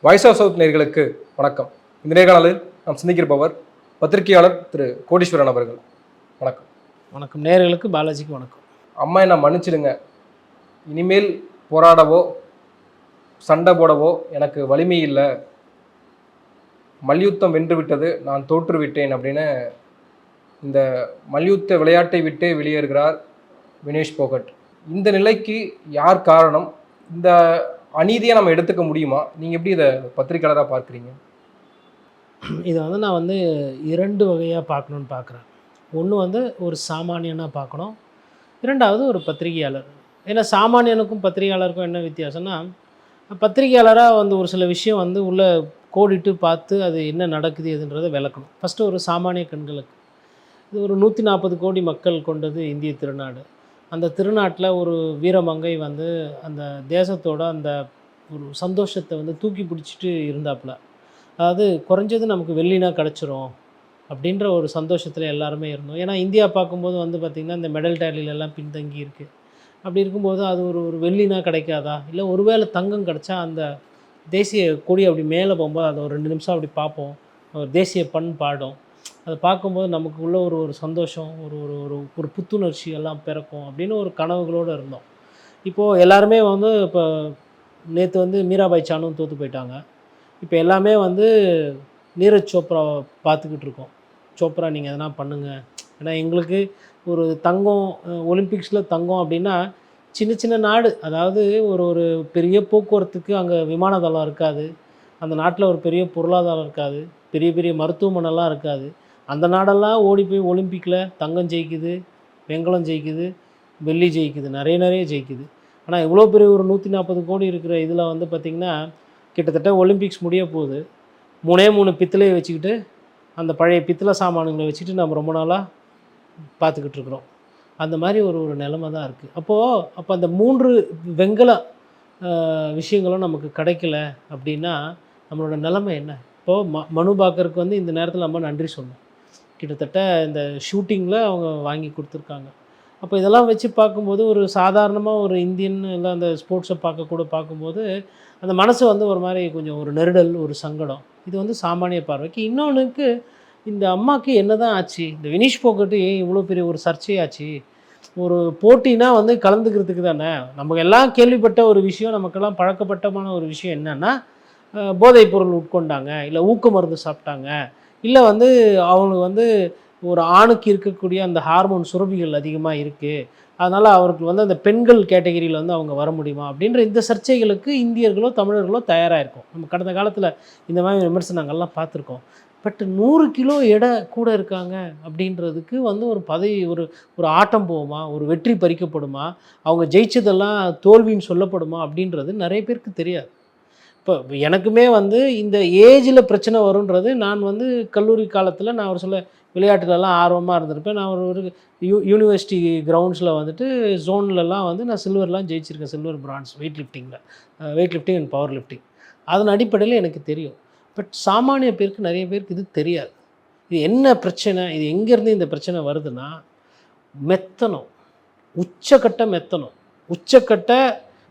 Voice of south நேயர்களுக்கு வணக்கம். இந்த நேர்காணலில் நாம் சிந்திக்கிறப்பவர் பத்திரிகையாளர் திரு கோடீஸ்வரன் அவர்கள். வணக்கம். வணக்கம். நேயர்களுக்கு பாலாஜிக்கு வணக்கம். அம்மா என்ன மன்னிச்சிடுங்க, இனிமேல் போராடவோ சண்டை போடவோ எனக்கு வலிமை இல்லை, மல்யுத்தம் வென்று விட்டது, நான் தோற்றுவிட்டேன் அப்படின்னு இந்த மல்யுத்த விளையாட்டை விட்டு வெளியேறுகிறார் வினேஷ் போகட். இந்த நிலைக்கு யார் காரணம்? இந்த அநீதியை நம்ம எடுத்துக்க முடியுமா? நீங்கள் எப்படி இதை பத்திரிகையாளராக பார்க்குறீங்க? இதை நான் இரண்டு வகையாக பார்க்கணுன்னு பார்க்குறேன். ஒன்று ஒரு சாமானியனாக பார்க்கணும், இரண்டாவது ஒரு பத்திரிகையாளர். ஏன்னா சாமானியனுக்கும் பத்திரிகையாளருக்கும் என்ன வித்தியாசம்னா, பத்திரிகையாளராக ஒரு சில விஷயம் உள்ளே கோடிட்டு பார்த்து அது என்ன நடக்குது எதுன்றதை விளக்கணும். ஃபஸ்ட்டு ஒரு சாமானிய கண்களுக்கு இது ஒரு 140 கோடி மக்கள் கொண்டது இந்திய திருநாடு. அந்த திருநாட்டில் ஒரு வீரமங்கை அந்த தேசத்தோட அந்த ஒரு சந்தோஷத்தை தூக்கி பிடிச்சிட்டு இருந்தாப்புல. அதாவது குறைஞ்சது நமக்கு வெள்ளினா கிடச்சிரும் அப்படின்ற ஒரு சந்தோஷத்தில் எல்லாருமே இருந்தோம். ஏன்னா இந்தியா பார்க்கும்போது பார்த்திங்கன்னா இந்த மெடல் டேலிலெல்லாம் பின்தங்கி இருக்குது. அப்படி இருக்கும்போது அது ஒரு வெள்ளினா கிடைக்காதா, இல்லை ஒருவேளை தங்கம் கிடச்சா அந்த தேசிய கொடி அப்படி மேலே போகும்போது அதை ஒரு 2 நிமிஷம் அப்படி பார்ப்போம், ஒரு தேசிய பண் பாடும். அதை பார்க்கும்போது நமக்கு உள்ள ஒரு சந்தோஷம், ஒரு ஒரு ஒரு ஒரு புத்துணர்ச்சி எல்லாம் பிறக்கும் அப்படின்னு ஒரு கனவுகளோடு இருந்தோம். இப்போது எல்லாருமே இப்போ நேற்று மீராபாய் சானும் தோற்று போயிட்டாங்க. இப்போ எல்லாமே நீரஜ் சோப்ராவை பார்த்துக்கிட்டு இருக்கோம். சோப்ரா நீங்கள் எதனா பண்ணுங்கள், ஏன்னா எங்களுக்கு ஒரு தங்கம் ஒலிம்பிக்ஸில் தங்கம் அப்படின்னா சின்ன சின்ன நாடு, அதாவது ஒரு ஒரு பெரிய போக்குவரத்துக்கு அங்கே விமான தளம் இருக்காது, அந்த நாட்டில் ஒரு பெரிய பொருளாதாரம் இருக்காது, பெரிய பெரிய மருத்துவமனைலாம் இருக்காது. அந்த நாடெல்லாம் ஓடி போய் ஒலிம்பிக்கில் தங்கம் ஜெயிக்குது, வெண்கலம் ஜெயிக்குது, வெள்ளி ஜெயிக்குது, நிறைய ஜெயிக்குது. ஆனால் இவ்வளோ பெரிய ஒரு 140 கோடி இருக்கிற இதில் பார்த்திங்கன்னா கிட்டத்தட்ட ஒலிம்பிக்ஸ் முடிய போகுது. 3 பித்தளையை வச்சுக்கிட்டு, அந்த பழைய பித்தளை சாமானுங்களை வச்சுக்கிட்டு நம்ம ரொம்ப நாளாக பார்த்துக்கிட்டு இருக்கிறோம். அந்த மாதிரி ஒரு நிலைமை தான் இருக்குது. அப்போ அந்த 3 வெண்கல விஷயங்களும் நமக்கு கிடைக்கல அப்படின்னா நம்மளோட நிலைமை என்ன? இப்போது மனு பாக்கருக்கு இந்த நேரத்தில் நம்ம நன்றி சொல்லணும். கிட்டத்தட்ட இந்த ஷூட்டிங்கில் அவங்க வாங்கி கொடுத்துருக்காங்க. அப்போ இதெல்லாம் வச்சு பார்க்கும்போது ஒரு சாதாரணமாக ஒரு இந்தியன் இல்லை அந்த ஸ்போர்ட்ஸை பார்க்கும்போது அந்த மனசு ஒரு மாதிரி கொஞ்சம் ஒரு நெருடல், ஒரு சங்கடம். இது சாமானிய பார்வைக்கு. இன்னொன்றுக்கு இந்த அம்மாவுக்கு என்ன தான் ஆச்சு? இந்த வினேஷ் போகட்டு ஏன் இவ்வளோ பெரிய ஒரு சர்ச்சையாச்சு? ஒரு போட்டினா கலந்துக்கிறதுக்கு தானே. நமக்கு எல்லாம் கேள்விப்பட்ட ஒரு விஷயம், நமக்கெல்லாம் பழக்கப்பட்டமான ஒரு விஷயம் என்னென்னா, போதைப் பொருள் உட்கொண்டாங்க, இல்லை ஊக்க மருந்து சாப்பிட்டாங்க, இல்லை அவங்களுக்கு ஒரு ஆணுக்கு இருக்கக்கூடிய அந்த ஹார்மோன் சுரபிகள் அதிகமாக இருக்குது, அதனால் அவருக்கு அந்த பெண்கள் கேட்டகரியில் அவங்க வர முடியுமா அப்படின்ற இந்த சர்ச்சைகளுக்கு இந்தியர்களோ தமிழர்களோ தயாராக இருக்கும். நம்ம கடந்த காலத்தில் இந்த மாதிரி விமர்சனங்கள்லாம் பார்த்துருக்கோம். பட் 100 கிலோ எடை கூட இருக்காங்க அப்படின்றதுக்கு ஒரு பதவி, ஒரு ஆட்டம் போகுமா, ஒரு வெற்றி பறிக்கப்படுமா, அவங்க ஜெயிச்சதெல்லாம் தோல்வின்னு சொல்லப்படுமா அப்படின்றது நிறைய பேருக்கு தெரியாது. இப்போ எனக்குமே இந்த ஏஜில் பிரச்சனை வருன்றது, நான் கல்லூரி காலத்தில் நான் ஒரு சில விளையாட்டுலலாம் ஆர்வமாக இருந்திருப்பேன். நான் ஒரு யூனிவர்சிட்டி கிரவுண்ட்ஸில் ஜோன்லலாம் நான் சில்வர்லாம் ஜெயிச்சிருக்கேன், silver bronze weight lifting and power lifting. அதன் அடிப்படையில் எனக்கு தெரியும். பட் சாமானிய பேருக்கு, நிறைய பேருக்கு இது தெரியாது. இது என்ன பிரச்சனை, இது எங்கேருந்து இந்த பிரச்சனை வருதுன்னா, மெத்தனம், உச்சக்கட்ட மெத்தனம், உச்சக்கட்ட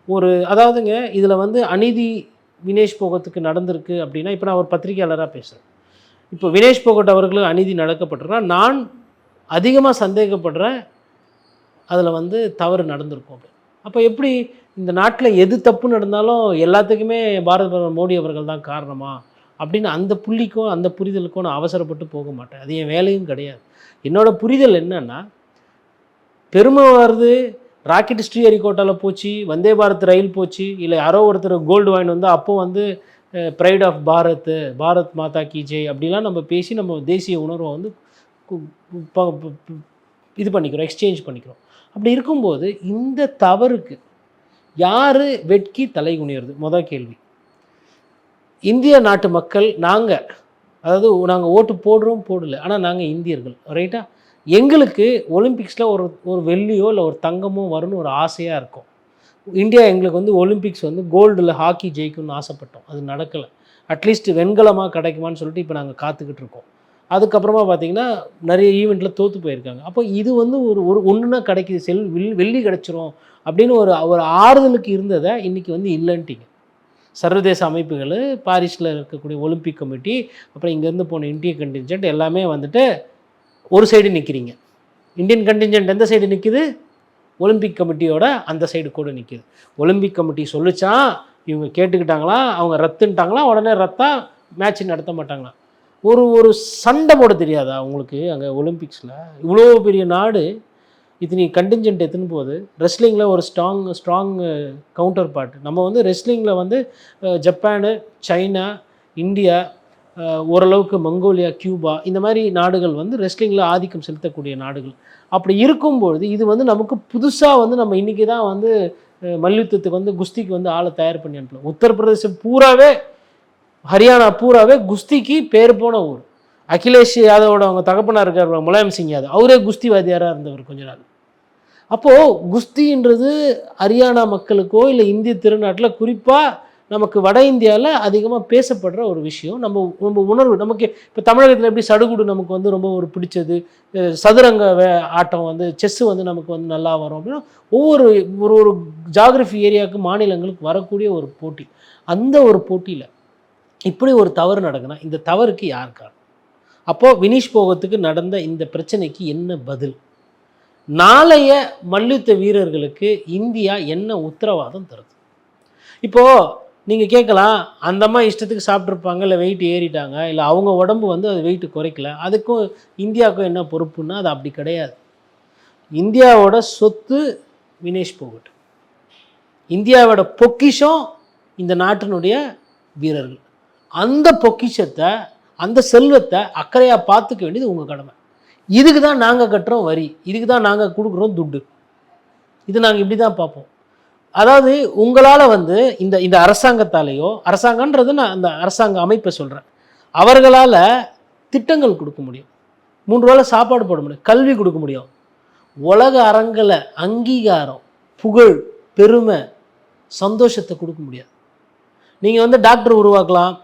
ஒரு அதாவதுங்க இதில் அநீதி வினேஷ் போகத்துக்கு நடந்திருக்கு அப்படின்னா, இப்போ நான் ஒரு பத்திரிகையாளராக பேசுகிறேன். இப்போ வினேஷ் போகட் அவர்களுக்கு அநீதி நடக்கப்பட்டிருக்குன்னா நான் அதிகமாக சந்தேகப்படுறேன் அதில் தவறு நடந்திருக்கும் அப்படி. அப்போ எப்படி இந்த நாட்டில் எது தப்பு நடந்தாலும் எல்லாத்துக்குமே பாரத பிரதமர் மோடி அவர்கள் தான் காரணமா அப்படின்னு அந்த புள்ளிக்கும் அந்த புரிதலுக்கும் நான் அவசரப்பட்டு போக மாட்டேன். அது என் வேலையும் கிடையாது. என்னோடய புரிதல் என்னென்னா, பெருமை வருது, ராக்கெட் ஸ்ரீஹரிகோட்டாவில் போச்சு, வந்தே பாரத் ரயில் போச்சு, இல்லை யாரோ ஒருத்தர் கோல்டு வாங்கிட்டு அப்போ ப்ரைட் ஆஃப் பாரத் மாதா கி ஜெய் அப்படிலாம் நம்ம பேசி நம்ம தேசிய உணர்வை இது பண்ணிக்கிறோம், எக்ஸ்சேஞ்ச் பண்ணிக்கிறோம். அப்படி இருக்கும்போது இந்த தவறுக்கு யார் வெட்கி தலை குனியறது? முதல் கேள்வி. இந்திய நாட்டு மக்கள் நாங்கள், அதாவது நாங்கள் ஓட்டு போடுறோம் போடல, ஆனால் நாங்கள் இந்தியர்கள், ரைட்டா? எங்களுக்கு ஒலிம்பிக்ஸில் ஒரு வெள்ளியோ இல்லை ஒரு தங்கமோ வரும்னு ஒரு ஆசையாக இருக்கும். இந்தியா எங்களுக்கு ஒலிம்பிக்ஸ் கோல்டில் ஹாக்கி ஜெயிக்கும்னு ஆசைப்பட்டோம், அது நடக்கலை. அட்லீஸ்ட் வெண்கலமாக கிடைக்குமான்னு சொல்லிட்டு இப்போ நாங்கள் காத்துக்கிட்டு இருக்கோம். அதுக்கப்புறமா பார்த்திங்கன்னா நிறைய ஈவெண்ட்டில் தோற்று போயிருக்காங்க. அப்போ இது ஒரு ஒன்றுனா கிடைக்கிது, வெள்ளி கிடச்சிரும் அப்படின்னு ஒரு ஆறுதலுக்கு இருந்ததை இன்றைக்கி இல்லைன்ட்டிங்க. சர்வதேச அமைப்புகள், பாரிஸில் இருக்கக்கூடிய ஒலிம்பிக் கமிட்டி, அப்புறம் இங்கேருந்து போன இந்திய கண்டிஞ்சன்ட் எல்லாமே வந்துட்டு ஒரு சைடு நிற்கிறீங்க. இந்தியன் கண்டிஞ்சன்ட் எந்த சைடு நிற்குது? ஒலிம்பிக் கமிட்டியோட அந்த சைடு கூட நிற்கிது. ஒலிம்பிக் கமிட்டி சொல்லிச்சான், இவங்க கேட்டுக்கிட்டாங்களா, அவங்க ரத்துன்ட்டாங்களா, உடனே ரத்தா மேட்ச் நடத்த மாட்டாங்களா? ஒரு ஒரு சண்டை போட தெரியாதா உங்களுக்கு? அங்கே ஒலிம்பிக்ஸில் இவ்வளோ பெரிய நாடு இத்தனை கண்டிஞ்சன்ட் எடுத்துன்னு போகுது. ரெஸ்லிங்கில் ஒரு ஸ்ட்ராங் கவுண்டர் பார்ட். நம்ம வந்து ரெஸ்லிங்கில் வந்து ஜப்பானு, சைனா, இந்தியா, ஓரளவுக்கு மங்கோலியா, கியூபா, இந்த மாதிரி நாடுகள் வந்து ரெஸ்லிங்கில் ஆதிக்கம் செலுத்தக்கூடிய நாடுகள். அப்படி இருக்கும்பொழுது இது வந்து நமக்கு புதுசாக வந்து நம்ம இன்றைக்கி தான் வந்து மல்யுத்தத்துக்கு வந்து குஸ்திக்கு வந்து ஆளை தயார் பண்ணி அனுப்பலாம். உத்தரப்பிரதேசம் பூராவே, ஹரியானா பூராவே குஸ்திக்கு பேர் போன ஊர். அகிலேஷ் யாதவோட அவங்க தகப்பனார் இருக்கார் முலாயம் சிங் யாதவ், அவரே குஸ்திவாதியாராக இருந்தவர் கொஞ்ச நாள். அப்போது குஸ்தின்றது ஹரியானா மக்களுக்கோ இல்லை இந்திய திருநாட்டில் குறிப்பாக நமக்கு வட இந்தியாவில் அதிகமாக பேசப்படுற ஒரு விஷயம். நம்ம உணர்வு நமக்கு இப்போ தமிழகத்தில் எப்படி சடுகுடு நமக்கு வந்து ரொம்ப ஒரு பிடிச்சது, சதுரங்க ஆட்டம் வந்து செஸ்ஸு வந்து நமக்கு வந்து நல்லா வரும் அப்படின்னா ஒவ்வொரு ஒரு ஜாகிரஃபி ஏரியாவுக்கு மாநிலங்களுக்கு வரக்கூடிய ஒரு போட்டி. அந்த ஒரு போட்டியில் இப்படி ஒரு தவறு நடக்குன்னா இந்த தவறுக்கு யார் காரணம்? அப்போது வினீஷ் போகத்துக்கு நடந்த இந்த பிரச்சனைக்கு என்ன பதில்? நாளைய மல்யுத்த வீரர்களுக்கு இந்தியா என்ன உத்தரவாதம் தருது? இப்போது நீங்கள் கேட்கலாம், அந்தம்மா இஷ்டத்துக்கு சாப்பிட்ருப்பாங்க, இல்லை வெயிட் ஏறிட்டாங்க, இல்லை அவங்க உடம்பு வந்து அது வெயிட் குறைக்கல, அதுக்கும் இந்தியாவுக்கும் என்ன பொறுப்புன்னா அது அப்படி கிடையாது. இந்தியாவோட சொத்து வினேஷ் போகட், இந்தியாவோட பொக்கிஷம் இந்த நாட்டினுடைய வீரர்கள். அந்த பொக்கிஷத்தை, அந்த செல்வத்தை அக்கறையாக பார்த்துக்க வேண்டியது உங்கள் கடமை. இதுக்கு தான் நாங்கள் கட்டுறோம் வரி, இதுக்கு தான் நாங்கள் கொடுக்குறோம் துட்டு. இது நாங்கள் இப்படி தான் பார்ப்போம். அதாவது உங்களால் வந்து இந்த அரசாங்கத்தாலேயோ, அரசாங்கன்றது நான் அந்த அரசாங்க அமைப்பை சொல்கிறேன், அவர்களால் திட்டங்கள் கொடுக்க முடியும், 3 வேளை சாப்பாடு போட முடியும், கல்வி கொடுக்க முடியும். உலக அரங்கில் அங்கீகாரம், புகழ், பெருமை, சந்தோஷத்தை கொடுக்க முடியாது. நீங்கள் வந்து டாக்டர் உருவாக்கலாம்,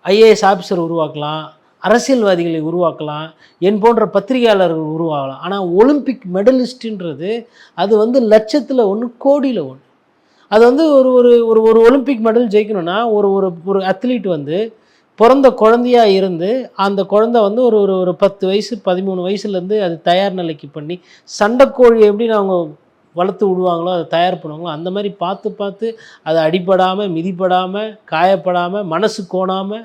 ஐஏஎஸ் ஆஃபீஸர் உருவாக்கலாம், அரசியல்வாதிகளை உருவாக்கலாம், என் போன்ற பத்திரிகையாளர்கள் உருவாகலாம். ஆனால் ஒலிம்பிக் மெடலிஸ்ட்டுன்றது அது வந்து லட்சத்தில் 1, கோடியில் 1. அது வந்து ஒரு ஒரு ஒரு ஒலிம்பிக் மெடல் ஜெயிக்கணும்னா ஒரு அத்லீட் வந்து பிறந்த குழந்தையாக இருந்து அந்த குழந்தை வந்து ஒரு 10 வயசு 13 வயசுலேருந்து அது தயார் நிலைக்கு பண்ணி, சண்டைக்கோழி எப்படி அவங்க வளர்த்து விடுவாங்களோ, அதை தயார் பண்ணுவாங்களோ, அந்த மாதிரி பார்த்து அதை அடிபடாமல், மிதிப்படாமல், காயப்படாமல், மனசு கோணாமல்,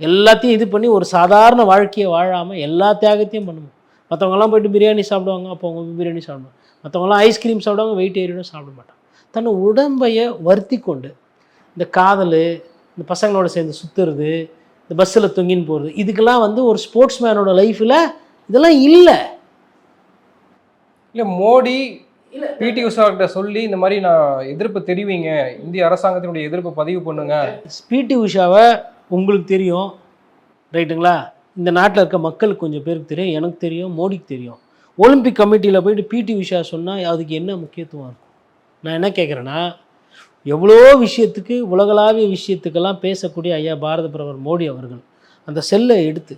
எல்லாத்தையும் இது பண்ணி ஒரு சாதாரண வாழ்க்கையை வாழாமல் எல்லா தியாகத்தையும் பண்ணுவோம். மற்றவங்கலாம் போய்ட்டு பிரியாணி சாப்பிடுவாங்க, அப்போ அவங்க பிரியாணி சாப்பிடுவாங்க. மற்றவங்களாம் ஐஸ்கிரீம் சாப்பிடுவாங்க, வெயிட் ஏறிடும் சாப்பிட மாட்டாங்க. தன்னை உடம்பையை வருத்தி கொண்டு இந்த காதல், இந்த பசங்களோட சேர்ந்து சுற்றுறது, இந்த பஸ்ஸில் தொங்கின்னு போகிறது, இதுக்கெல்லாம் வந்து ஒரு ஸ்போர்ட்ஸ் மேனோட லைஃப்பில் இதெல்லாம் இல்லை. மோடி பிடி உஷாக்கிட்ட சொல்லி இந்த மாதிரி நான் எதிர்ப்பு தெரிவிங்க, இந்திய அரசாங்கத்தினுடைய எதிர்ப்பு பதிவு பண்ணுங்க. பிடி உஷாவை உங்களுக்கு தெரியும், ரைட்டுங்களா? இந்த நாட்டில் இருக்க மக்களுக்கு கொஞ்சம் பேருக்கு தெரியும், எனக்கு தெரியும், மோடிக்கு தெரியும். ஒலிம்பிக் கமிட்டியில் போய்ட்டு பிடி உஷா சொன்னால் அதுக்கு என்ன முக்கியத்துவம் இருக்கும்? நான் என்ன கேட்குறேன்னா, எவ்வளோ விஷயத்துக்கு, உலகளாவிய விஷயத்துக்கெல்லாம் பேசக்கூடிய ஐயா பாரத பிரதமர் மோடி அவர்கள் அந்த செல்லை எடுத்து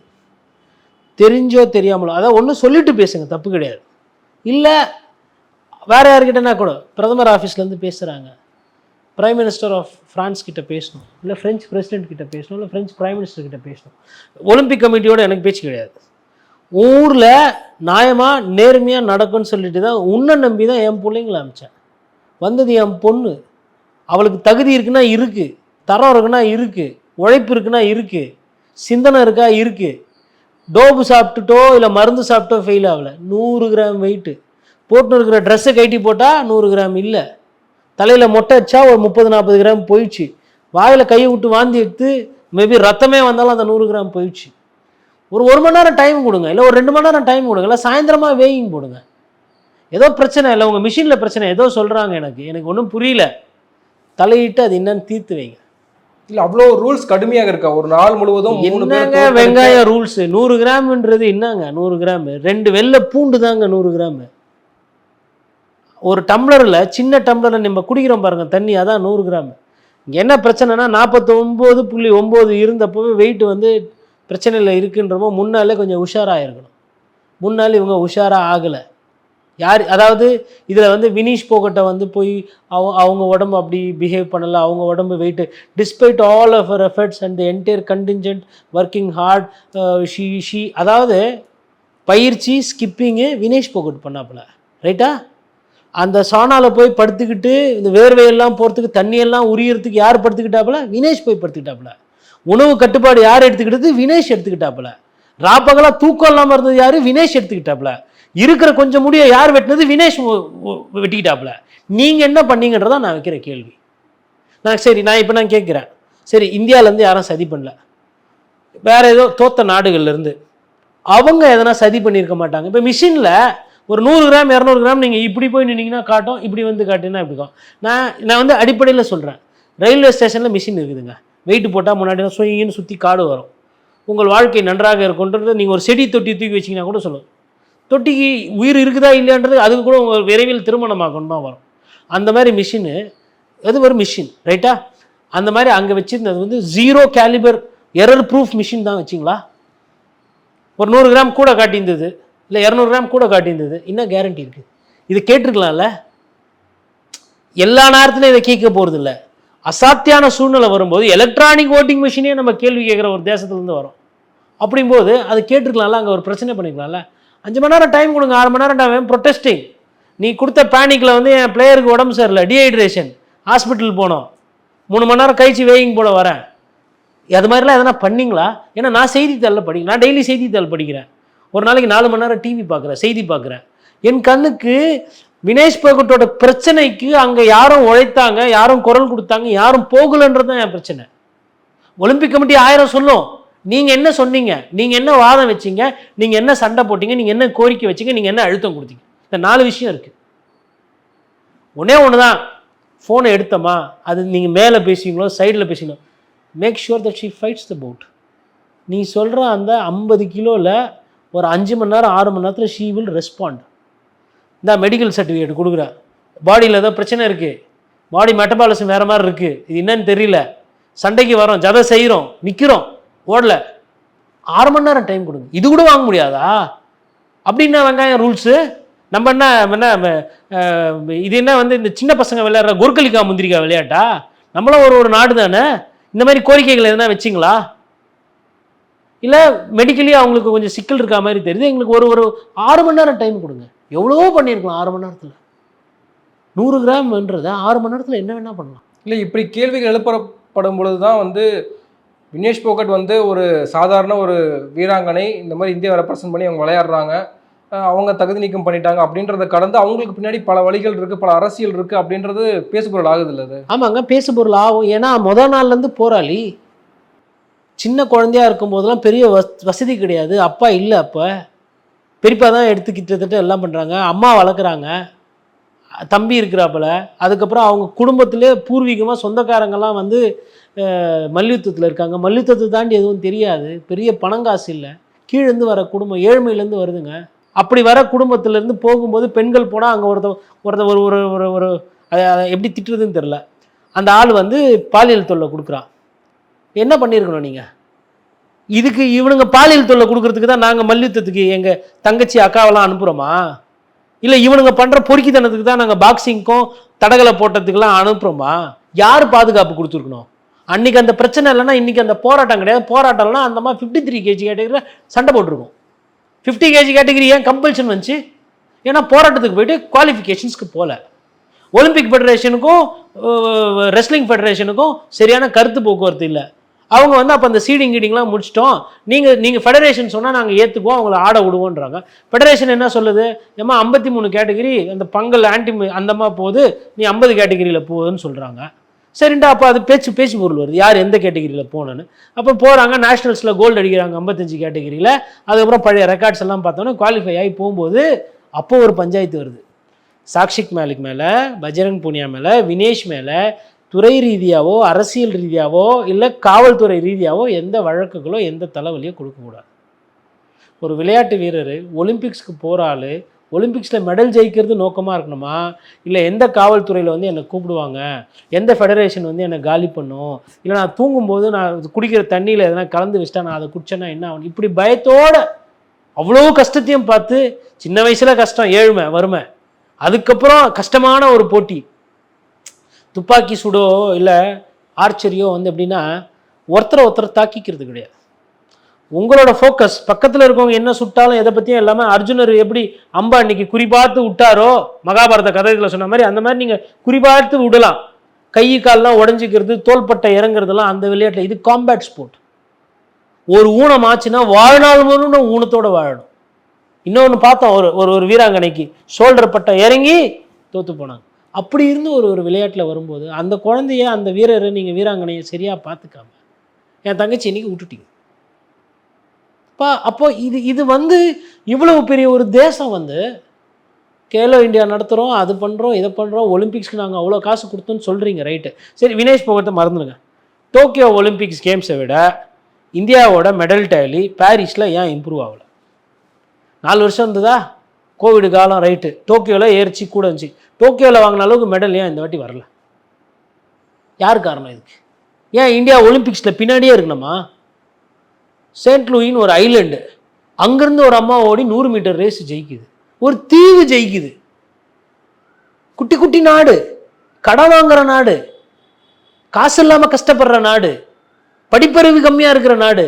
தெரிஞ்சோ தெரியாமலோ, அதான் ஒன்று சொல்லிட்டு பேசுங்க, தப்பு கிடையாது. இல்லை வேறு யார்கிட்டனா கூட பிரதமர் ஆஃபீஸ்லேருந்து பேசுகிறாங்க, பிரைம் மினிஸ்டர் ஆஃப் ஃப்ரான்ஸ் கிட்ட பேசணும், இல்லை ஃப்ரெஞ்ச் பிரசிடென்ட் கிட்ட பேசணும், இல்லை ஃப்ரெஞ்ச் பிரைம் மினிஸ்டர் கிட்ட பேசணும். ஒலிம்பிக் கமிட்டியோடு எனக்கு பேச்சு கிடையாது. ஊரில் நியாயமாக நேர்மையாக நடக்கும்னு சொல்லிட்டு தான் உன்னை நம்பி தான் என் பிள்ளைங்களை அனுப்பிச்சேன். வந்தது என் பொண்ணு, அவளுக்கு தகுதி இருக்குன்னா இருக்குது, தரம் இருக்குன்னா இருக்குது, உழைப்பு இருக்குன்னா இருக்குது, சிந்தனை இருக்கா இருக்குது. டோப்பு சாப்பிட்டுட்டோ இல்லை மருந்து சாப்பிட்டோ ஃபெயில் ஆகலை. 100 கிராம் வெயிட்டு போட்டுன்னு இருக்கிற ட்ரெஸ்ஸை கட்டி போட்டால் 100 கிராம் இல்லை. தலையில் மொட்டை வச்சா ஒரு 30-40 கிராம் போயிடுச்சு. வாயில் கையை விட்டு வாந்தி எடுத்து மேபி ரத்தமே வந்தாலும் அந்த 100 கிராம் போயிடுச்சு. ஒரு மணி நேரம் டைம் கொடுங்க, இல்லை ஒரு 2 மணி நேரம் டைம் கொடுங்க, இல்லை சாயந்தரமாக வேயிங் போடுங்க. ஏதோ பிரச்சனை இல்லை, உங்கள் மிஷினில் பிரச்சனை ஏதோ சொல்கிறாங்க, எனக்கு ஒன்றும் புரியல, தலையிட்டு அது என்னன்னு தீர்த்து வைங்க. இல்லை அவ்வளோ ரூல்ஸ் கடுமையாக இருக்கா? ஒரு நாள் முழுவதும் என்னங்க வெங்காயம் ரூல்ஸ்? 100 கிராம்ன்றது என்னங்க? 100 கிராம் 2 வெள்ளை பூண்டு தாங்க 100 கிராம். ஒரு டம்ளரில், சின்ன டம்ளரில் நம்ம குடிக்கிறோம் பாருங்கள் தண்ணி, அதான் 100 கிராம். இங்கே என்ன பிரச்சனைனா 49.9 இருந்தப்போவே வெயிட் வந்து பிரச்சனையில் இருக்குன்றப்போ முன்னாலே கொஞ்சம் உஷாராக இருக்கணும். முன்னாள் இவங்க உஷாராக ஆகலை. யார் அதாவது இதில் வந்து வினீஷ் போகட்டை வந்து போய் அவங்க உடம்பு அப்படி பிஹேவ் பண்ணலை, அவங்க உடம்பு weight despite all of her efforts and the entire contingent working hard she அதாவது பயிற்சி ஸ்கிப்பிங்கு வினேஷ் போகட் பண்ணாப்புல ரைட்டா. அந்த சானாவில் போய் படுத்துக்கிட்டு இந்த வேர்வையெல்லாம் போகிறதுக்கு தண்ணியெல்லாம் உரியறதுக்கு யார் படுத்துக்கிட்டாப்புல? வினேஷ் போய் படுத்துக்கிட்டாப்புல. உணவு கட்டுப்பாடு யார் எடுத்துக்கிட்டது? வினேஷ் எடுத்துக்கிட்டாப்புல. ராப்பகலாக தூக்கம் இல்லாமல் இருந்தது யார்? வினேஷ் எடுத்துக்கிட்டாப்புல. இருக்கிற கொஞ்சம் முடிய யார் வெட்டினது? வினேஷ் வெட்டிக்கிட்டாப்புல. நீங்கள் என்ன பண்ணீங்கன்றதா நான் வைக்கிற கேள்வி. நான் கேட்குறேன், சரி இந்தியாவிலேருந்து யாரும் சதி பண்ணல, வேறு ஏதோ தோத்த நாடுகள்லேருந்து அவங்க எதனா சதி பண்ணியிருக்க மாட்டாங்க. இப்போ மிஷினில் ஒரு 100 கிராம் 200 கிராம் நீங்கள் இப்படி போய் நின்னீங்கன்னா காட்டும், இப்படி வந்து காட்டினா இப்படி இருக்கும். நான் வந்து அடிப்படையில் சொல்கிறேன், ரயில்வே ஸ்டேஷனில் மிஷின் இருக்குதுங்க, வெயிட் போட்டால் முன்னாடி சுயின்னு சுற்றி காடு வரும். உங்கள் வாழ்க்கை நன்றாக இருக்குன்றது நீங்கள் ஒரு செடி தொட்டி தூக்கி வச்சிங்கன்னா கூட சொல்லுவோம், தொட்டிக்கு உயிர் இருக்குதா இல்லைன்றது அதுக்கு கூட உங்கள் விரைவில் திருமணமாகணும் தான் வரும். அந்த மாதிரி மிஷினு அது ஒரு மிஷின் ரைட்டா. அந்த மாதிரி அங்கே வச்சுருந்தது வந்து 0 கேலிபர் எரர் ப்ரூஃப் மிஷின் தான் வச்சிங்களா. ஒரு 100 கிராம் கூட காட்டியிருந்தது, இல்லை 200 கிராம் கூட காட்டியிருந்தது, என்ன கேரண்டி இருக்குது? இது கேட்டிருக்கலாம்ல. எல்லா நேரத்துலையும் இதை கேட்க போகிறது இல்லை. அசாத்தியான சூழ்நிலை வரும்போது எலக்ட்ரானிக் ஓட்டிங் மிஷினே நம்ம கேள்வி கேட்குற ஒரு தேசத்துலேருந்து வரும். அப்படிங்கும்போது அது கேட்டிருக்கலாம்ல, அங்கே ஒரு பிரச்சனை பண்ணிக்கலாம்ல. 5 மணி நேரம் டைம் கொடுங்க, 6 மணி நேரம் டைம் ப்ரொட்டஸ்டிங். நீ கொடுத்த பேனிக்கில் வந்து என் பிளேயருக்கு உடம்பு சரியில்லை, டீஹைட்ரேஷன், ஹாஸ்பிட்டல் போனோம், 3 மணி நேரம் கழிச்சு வேயிங் போட வரேன், அது மாதிரிலாம் எதனா பண்ணிங்களா? ஏன்னா நான் செய்தித்தாளில் படிக்கிறேன், நான் டெய்லி செய்தித்தாள் படிக்கிறேன், ஒரு நாளைக்கு 4 மணி நேரம் டிவி பார்க்குறேன், செய்தி பார்க்குறேன். என் கண்ணுக்கு வினேஷ் போகட்டோட பிரச்சனைக்கு அங்கே யாரும் உழைத்தாங்க, யாரும் குரல் கொடுத்தாங்க, யாரும் போகலன்றது தான் என் பிரச்சனை. ஒலிம்பிக் கமிட்டி 1000 சொல்லும், நீங்கள் என்ன சொன்னீங்க, நீங்கள் என்ன வாதம் வச்சிங்க, நீங்கள் என்ன சண்டை போட்டீங்க, நீங்கள் என்ன கோரிக்கை வச்சிங்க, நீங்கள் என்ன அழுத்தம் கொடுத்தீங்க, இந்த 4 விஷயம் இருக்குது. ஒன்று தான், ஃபோனை எடுத்தோமா, அது நீங்கள் மேலே பேசுவீங்களோ சைடில் பேசுவீங்களோ, make sure that she fights the bout. நீ சொல்கிற அந்த 50 கிலோவில் ஒரு 5 மணி நேரம் 6 மணி நேரத்தில் ஷீ வில் ரெஸ்பாண்ட். இந்த மெடிக்கல் சர்டிஃபிகேட் கொடுக்குறேன், பாடியில் ஏதோ பிரச்சனை இருக்குது, பாடி மெட்டபாலிசம் வேறு மாதிரி இருக்குது, இது என்னன்னு தெரியல, சண்டைக்கு வரோம், ஜதை செய்கிறோம், நிற்கிறோம், ஓடல, 6 மணி நேரம் டைம் கொடுங்க. இது கூட வாங்க முடியாதா? அப்படின்னா வெங்காயம் ரூல்ஸு. நம்ம என்ன இது என்ன வந்து இந்த சின்ன பசங்க விளையாடுற குர்கலிக்கா முந்திரிக்கா விளையாட்டா? நம்மளும் ஒரு நாடு தானே. இந்த மாதிரி கோரிக்கைகள் எதனா வச்சிங்களா? இல்லை மெடிக்கலி அவங்களுக்கு கொஞ்சம் சிக்கல் இருக்கா மாதிரி தெரியுது, எங்களுக்கு ஒரு 6 மணி நேரம் டைம் கொடுங்க. எவ்வளவோ பண்ணியிருக்கலாம் 6 மணி நேரத்தில். 100 கிராம்ன்றதை 6 மணி நேரத்தில் என்ன வேணால் பண்ணலாம். இல்லை, இப்படி கேள்விகள் எழுப்பப்படும் பொழுது தான் வந்து வினேஷ் போகட் வந்து ஒரு சாதாரண ஒரு வீராங்கனை, இந்த மாதிரி இந்தியாவை ரெப்ரசன்ட் பண்ணி அவங்க விளையாடுறாங்க, அவங்க தகுதி நீக்கம் பண்ணிட்டாங்க அப்படின்றத கடந்து அவங்களுக்கு பின்னாடி பல வழிகள் இருக்குது, பல அரசியல் இருக்குது அப்படின்றது பேசுபொருள் ஆகுது இல்லை அது? ஆமாங்க, பேசுபொருள் ஆகும். ஏன்னா முதல் நாள்லேருந்து போராளி, சின்ன குழந்தையாக இருக்கும்போதெல்லாம் பெரிய வசதி கிடையாது, அப்பா இல்லை, அப்போ பெரியப்பா தான் எடுத்துக்கிட்டு எல்லாம் பண்ணுறாங்க, அம்மா வளர்க்குறாங்க, தம்பி இருக்கிறாப்புல. அதுக்கப்புறம் அவங்க குடும்பத்திலே பூர்வீகமாக சொந்தக்காரங்கள்லாம் வந்து மல்யுத்தத்தில் இருக்காங்க, மல்யுத்தத்தை தாண்டி எதுவும் தெரியாது, பெரிய பணங்காசு இல்லை, கீழேருந்து வர குடும்பம், ஏழ்மையிலேருந்து வருதுங்க. அப்படி வர குடும்பத்திலேருந்து போகும்போது பெண்கள் போனால் அங்கே ஒருத்த ஒரு ஒரு ஒரு ஒரு அதை எப்படி திட்டுறதுன்னு தெரில, அந்த ஆள் வந்து பாலியல் தொல்லை கொடுக்குறான். என்ன பண்ணியிருக்கணும் நீங்கள்? இதுக்கு இவனுங்க பாலியல் தொல்லை கொடுக்குறதுக்கு தான் நாங்கள் மல்யுத்தத்துக்கு எங்கள் தங்கச்சி அக்காவெல்லாம் அனுப்புகிறோமா? இல்லை இவனுங்க பண்ணுற பொறுக்கித்தனத்துக்கு தான் நாங்கள் பாக்ஸிங்க்கும் தடகளை போட்டதுக்கெல்லாம் அனுப்புகிறோமா? யார் பாதுகாப்பு கொடுத்துருக்கணும்? அன்றைக்கி அந்த பிரச்சனை இல்லைன்னா இன்றைக்கி அந்த போராட்டம் கிடையாது. போராட்டம் இல்லைனா அந்த மாதிரி 53 kg கேட்டகரியில் சண்டை போட்டிருக்கோம். 50 kg கேட்டகரி ஏன் கம்பல்ஷன் வந்துச்சு? ஏன்னா போராட்டத்துக்கு போயிட்டு குவாலிஃபிகேஷன்ஸ்க்கு போகல. ஒலிம்பிக் ஃபெடரேஷனுக்கும் ரெஸ்லிங் ஃபெடரேஷனுக்கும் சரியான கருத்து போக்குவரத்து இல்லை. அவங்க வந்து அப்போ அந்த சீடிங்லாம் முடிச்சிட்டோம், நீங்கள் ஃபெடரேஷன் சொன்னால் நாங்கள் ஏற்றுக்குவோம், அவங்கள ஆட விடுவோன்றாங்க. ஃபெடரேஷன் என்ன சொல்லுது? ஏமா 53 கேட்டகிரி அந்த பங்கல் ஆன்டி அந்தமா போகுது, நீ 50 கேட்டகிரியில் போகுதுன்னு சொல்கிறாங்க. சரிண்டா, அப்போ அது பேச்சு பொருள் வருது, யார் எந்த கேட்டகிரியில் போகணுன்னு. அப்போ போகிறாங்க, நேஷ்னல்ஸில் கோல்டு அடிக்கிறாங்க 55 கேட்டகிரியில். அதுக்கப்புறம் பழைய ரெக்கார்ட்ஸ் எல்லாம் பார்த்தோன்னா குவாலிஃபை ஆகி போகும்போது அப்போ ஒரு பஞ்சாயத்து வருது. சாக்ஷிக் மாலிக் மேலே, பஜரங் பூனியா மேலே, வினேஷ் மேலே துறை ரீதியாவோ அரசியல் ரீதியாவோ இல்லை காவல்துறை ரீதியாவோ எந்த வழக்குகளோ எந்த தலைவலியோ கொடுக்கக்கூடாது. ஒரு விளையாட்டு வீரர் ஒலிம்பிக்ஸ்க்கு போகிறாள், ஒலிம்பிக்ஸில் மெடல் ஜெயிக்கிறது நோக்கமாக இருக்கணுமா? இல்லை எந்த காவல்துறையில் வந்து என்னை கூப்பிடுவாங்க, எந்த ஃபெடரேஷன் வந்து என்னை காலி பண்ணும், இல்லை நான் தூங்கும்போது நான் குடிக்கிற தண்ணியில் எதனா கலந்து வச்சுட்டா நான் அதை குடிச்சேன்னா என்ன ஆகும், இப்படி பயத்தோடு அவ்வளோ கஷ்டத்தையும் பார்த்து, சின்ன வயசில் கஷ்டம், ஏழ்மை, வறுமை, அதுக்கப்புறம் கஷ்டமான ஒரு போட்டி. துப்பாக்கி சுடோ இல்லை ஆர்ச்சரியோ வந்து எப்படின்னா ஒருத்தரை தாக்கிக்கிறது கிடையாது. உங்களோட ஃபோக்கஸ் பக்கத்தில் இருக்கவங்க என்ன சுட்டாலும் எதை பற்றியும் இல்லாமல், அர்ஜுனர் எப்படி அம்பா இன்னைக்கு குறிபார்த்து விட்டாரோ மகாபாரத கதைகளை சொன்ன மாதிரி, அந்த மாதிரி நீங்கள் குறிபார்த்து விடலாம். கை கால்லாம் உடஞ்சிக்கிறது, தோள்பட்டை இறங்குறதுலாம் அந்த விளையாட்டில். இது காம்பேட் ஸ்போர்ட். ஒரு ஊனம் ஆச்சுன்னா வாழ்நாள் முழுவதும் ஊனத்தோடு வாழணும். இன்னொன்று பார்த்தோம், ஒரு வீராங்கனைக்கு ஷோல்டர் பட்டை இறங்கி தோற்று போனாங்க. அப்படி இருந்து ஒரு விளையாட்டில் வரும்போது அந்த குழந்தைய, அந்த வீரரை, நீங்கள் வீராங்கனையை சரியாக பார்த்துக்காம என் தங்கச்சி இன்னைக்கு விட்டுட்டீங்க. அப்போ இது வந்து இவ்வளவு பெரிய ஒரு தேசம் வந்து கேலோ இந்தியா நடத்துகிறோம், அது பண்ணுறோம், இதை பண்ணுறோம், ஒலிம்பிக்ஸ்க்கு நாங்கள் அவ்வளோ காசு கொடுத்தோன்னு சொல்கிறீங்க, ரைட்டு. சரி, வினேஷ் போகத்தை மறந்துடுங்க. டோக்கியோ ஒலிம்பிக்ஸ் கேம்ஸை விட இந்தியாவோட மெடல் டேலி பாரிஸில் ஏன் இம்ப்ரூவ் ஆகலை? 4 வருஷம் இருந்ததா, கோவிடு காலம், ரைட்டு. டோக்கியோவில் ஏறிச்சு, கூட இருந்துச்சு. டோக்கியோவில் வாங்கின அளவுக்கு மெடல் ஏன் இந்த வாட்டி வரல? யார் காரணம் இதுக்கு? ஏன் இந்தியா ஒலிம்பிக்ஸில் பின்னாடியே இருக்கணுமா? செயின்ட் லூயின்னு ஒரு ஐலண்டு, அங்கேருந்து ஒரு அம்மா ஓடி 100 மீட்டர் ரேஸ் ஜெயிக்குது. ஒரு தீவு ஜெயிக்குது. குட்டி குட்டி நாடு, கடன் வாங்குற நாடு, காசு இல்லாமல் கஷ்டப்படுற நாடு, படிப்பறிவு கம்மியாக இருக்கிற நாடு,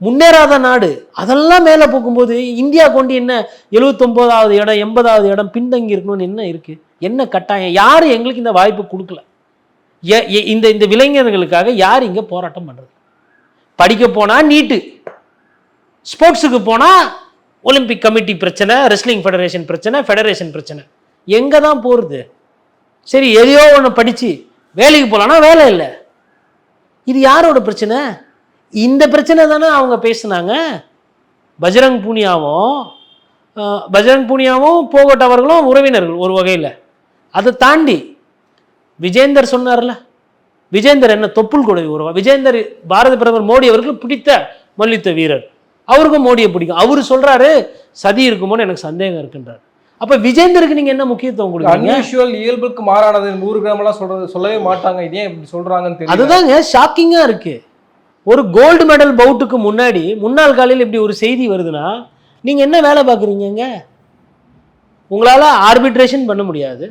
முன்னேறாத நாடு, அதெல்லாம் மேலே போகும்போது இந்தியா கொண்டு என்ன 79வது இடம் 80வது இடம் பின்தங்கி இருக்கணும்னு என்ன இருக்குது? என்ன கட்டாயம்? யார் எங்களுக்கு இந்த வாய்ப்பு கொடுக்கல? இந்த விளைஞர்களுக்காக யார் இங்கே போராட்டம் பண்ணுறது? படிக்க போனால் நீட்டு, ஸ்போர்ட்ஸுக்கு போனால் ஒலிம்பிக் கமிட்டி பிரச்சனை, ரெஸ்லிங் ஃபெடரேஷன் பிரச்சனை, ஃபெடரேஷன் பிரச்சனை. எங்கே தான் போகிறது? சரி, எதையோ ஒன்று படித்து வேலைக்கு போகலான்னா வேலை இல்லை. இது யாரோட பிரச்சனை? இந்த பிரச்சனை தானே அவங்க பேசுனாங்க. பஜ்ரங் பூனியாவும் போகட் அவர்களும் உறவினர்கள் ஒரு வகையில். அதை தாண்டி விஜேந்தர் சொன்னார்ல, விஜேந்தர் என்ன தொப்புள் கொடை உறவா? விஜேந்தர் பாரத பிரதமர் மோடி அவர்கள் பிடித்த மல்யுத்த வீரர், அவருக்கும் மோடியை பிடிக்கும். அவரு சொல்றாரு சதி இருக்குமோன்னு எனக்கு சந்தேகம் இருக்குன்றார். அப்ப விஜேந்தருக்கு நீங்க என்ன முக்கியத்துவம் கொடுக்குறீங்க? அன்யூஷுவல், இயல்புக்கு மாறானது 100 கிராம் எல்லாம் சொல்லவே மாட்டாங்க. இதே இப்படி சொல்றாங்கன்னு தெரியும். அதுதாங்க ஷாக்கிங்கா இருக்கு. ஒரு கோல்டு மெடல் பவுட்டுக்கு முன்னாள் காலையில் இப்படி ஒரு செய்தி வருதுன்னா நீங்க என்ன வேலை பார்க்குறீங்க? உங்களால ஆர்பிட்ரேஷன் பண்ண முடியாது.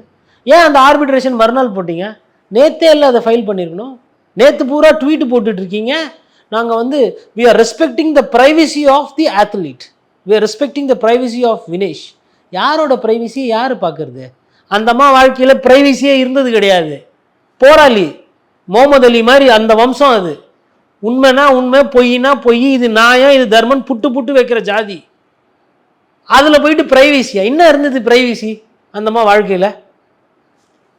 ஏன் அந்த ஆர்பிட்ரேஷன் மறுநாள் போட்டீங்க? நேத்தே இல்லை அதை ஃபைல் பண்ணியிருக்கணும். நேற்று பூரா ட்வீட் போட்டுட்டு இருக்கீங்க. நாங்கள் வந்து we are respecting the privacy of the athlete, we are respecting the privacy of Vinesh. யாரோட ப்ரைவசியை யார் பார்க்கறது? அந்த அம்மா வாழ்க்கையில் ப்ரைவசியே இருந்தது கிடையாது. போராளி முகமது அலி மாதிரி அந்த வம்சம். அது உண்மைனா உண்மை, பொய்னா பொய், இது நியாயம், இது தர்மன் புட்டு வைக்கிற ஜாதி. அதில் போயிட்டு ப்ரைவசியா? என்ன இருந்தது ப்ரைவசி அந்த அம்மா வாழ்க்கையில்?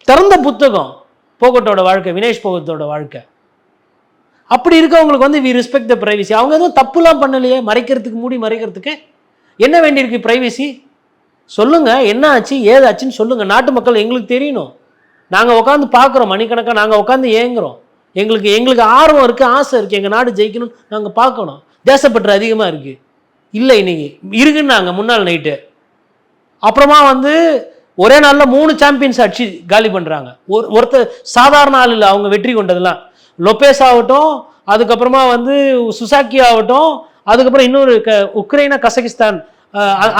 திறந்த புத்தகம் போகட்டோட வாழ்க்கை, வினேஷ் போகத்தோட வாழ்க்கை. அப்படி இருக்கவங்களுக்கு வந்து வி ரெஸ்பெக்ட் த ப்ரைவசி. அவங்க எதுவும் தப்புலாம் பண்ணலையே, மறைக்கிறதுக்கு என்ன வேண்டியிருக்கு ப்ரைவசி? சொல்லுங்க, என்ன ஆச்சு ஏதாச்சுன்னு சொல்லுங்க. நாட்டு மக்கள் எங்களுக்கு தெரியணும். நாங்கள் உட்காந்து பார்க்குறோம், மணிக்கணக்காக நாங்கள் உட்காந்து ஏங்குறோம். எங்களுக்கு ஆர்வம் இருக்குது, ஆசை இருக்குது, எங்கள் நாடு ஜெயிக்கணும்னு நாங்கள் பார்க்கணும். தேசப்பற்று அதிகமாக இருக்குது. இல்லை இன்னைக்கு இருக்குன்னாங்க முன்னாள் நைட்டு. அப்புறமா வந்து ஒரே நாளில் 3 சாம்பியன்ஸ் அடிச்சு காலி பண்ணுறாங்க. ஒருத்தர் சாதாரண ஆள் இல்லை அவங்க வெற்றி கொண்டதெல்லாம். லொபேஸ் ஆகட்டும், அதுக்கப்புறமா வந்து சுசாக்கி ஆகட்டும், அதுக்கப்புறம் இன்னொரு உக்ரைனா கசகிஸ்தான்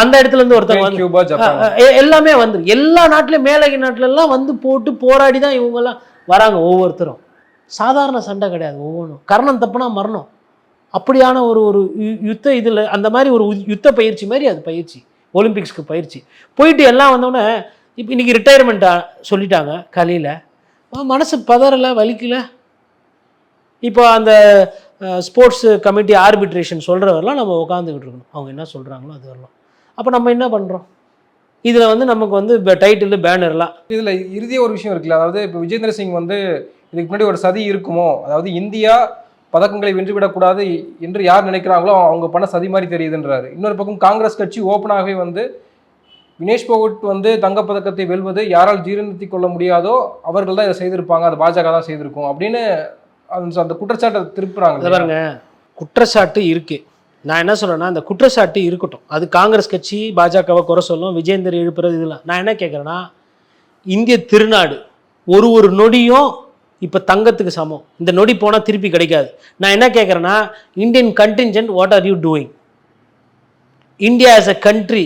அந்த இடத்துல இருந்து ஒருத்தவங்க வந்து எல்லாமே வந்து எல்லா நாட்டிலையும் மேலகி நாட்டிலெல்லாம் வந்து போட்டு போராடி தான் இவங்கெல்லாம் வராங்க. ஒவ்வொருத்தரும் சாதாரண சண்டை கிடையாது. ஒவ்வொன்றும் கர்ணம் தப்புனா மரணம். அப்படியான ஒரு யுத்த இதில் அந்த மாதிரி ஒரு யுத்த பயிற்சி மாதிரி அது பயிற்சி, ஒலிம்பிக்ஸ்க்கு பயிற்சி போயிட்டு எல்லாம் வந்தோடனே இப்போ இன்றைக்கி ரிட்டையர்மெண்ட்டா சொல்லிட்டாங்க. காலையில் மனசு பதறலை, வலிக்கல. இப்போ அந்த ஸ்போர்ட்ஸ் கமிட்டி ஆர்பிட்ரேஷன் சொல்கிறவரெலாம் நம்ம உட்காந்துக்கிட்டு இருக்கணும். அவங்க என்ன சொல்கிறாங்களோ அது வரலாம். அப்போ நம்ம என்ன பண்ணுறோம்? இதில் வந்து நமக்கு வந்து டைட்டில் பேனர்லாம். இதில் இறுதியாக ஒரு விஷயம் இருக்குல்ல, அதாவது இப்போ விஜேந்திர சிங் வந்து இதுக்கு முன்னாடி ஒரு சதி இருக்குமோ, அதாவது இந்தியா பதக்கங்களை வென்றுவிடக்கூடாது என்று யார் நினைக்கிறாங்களோ அவங்க பண்ண சதி மாதிரி தெரியுதுன்றாரு. இன்னொரு பக்கம் காங்கிரஸ் கட்சி ஓப்பனாகவே வந்து வினேஷ் போகட் வந்து தங்கப்பதக்கத்தை வெல்வது யாரால் ஜீரணித்து கொள்ள முடியாதோ அவர்கள் தான் இதை செய்திருப்பாங்க, அது பாஜக தான் செய்திருக்கும் அப்படின்னு அந்த குற்றச்சாட்டை திருப்புறாங்க. பாருங்க, குற்றச்சாட்டு இருக்கு. நான் என்ன சொல்றேன்னா, அந்த குற்றச்சாட்டு இருக்கட்டும். அது காங்கிரஸ் கட்சி பாஜகவை குறை சொல்லும், விஜேந்தர் எழுப்புறது இதெல்லாம். நான் என்ன கேட்குறேன்னா, இந்திய திருநாடு ஒரு நொடியும் இப்போ தங்கத்துக்கு சமம். இந்த நொடி போனால் திருப்பி கிடைக்காது. நான் என்ன கேட்குறேன்னா, Indian contingent what are you doing? India as a country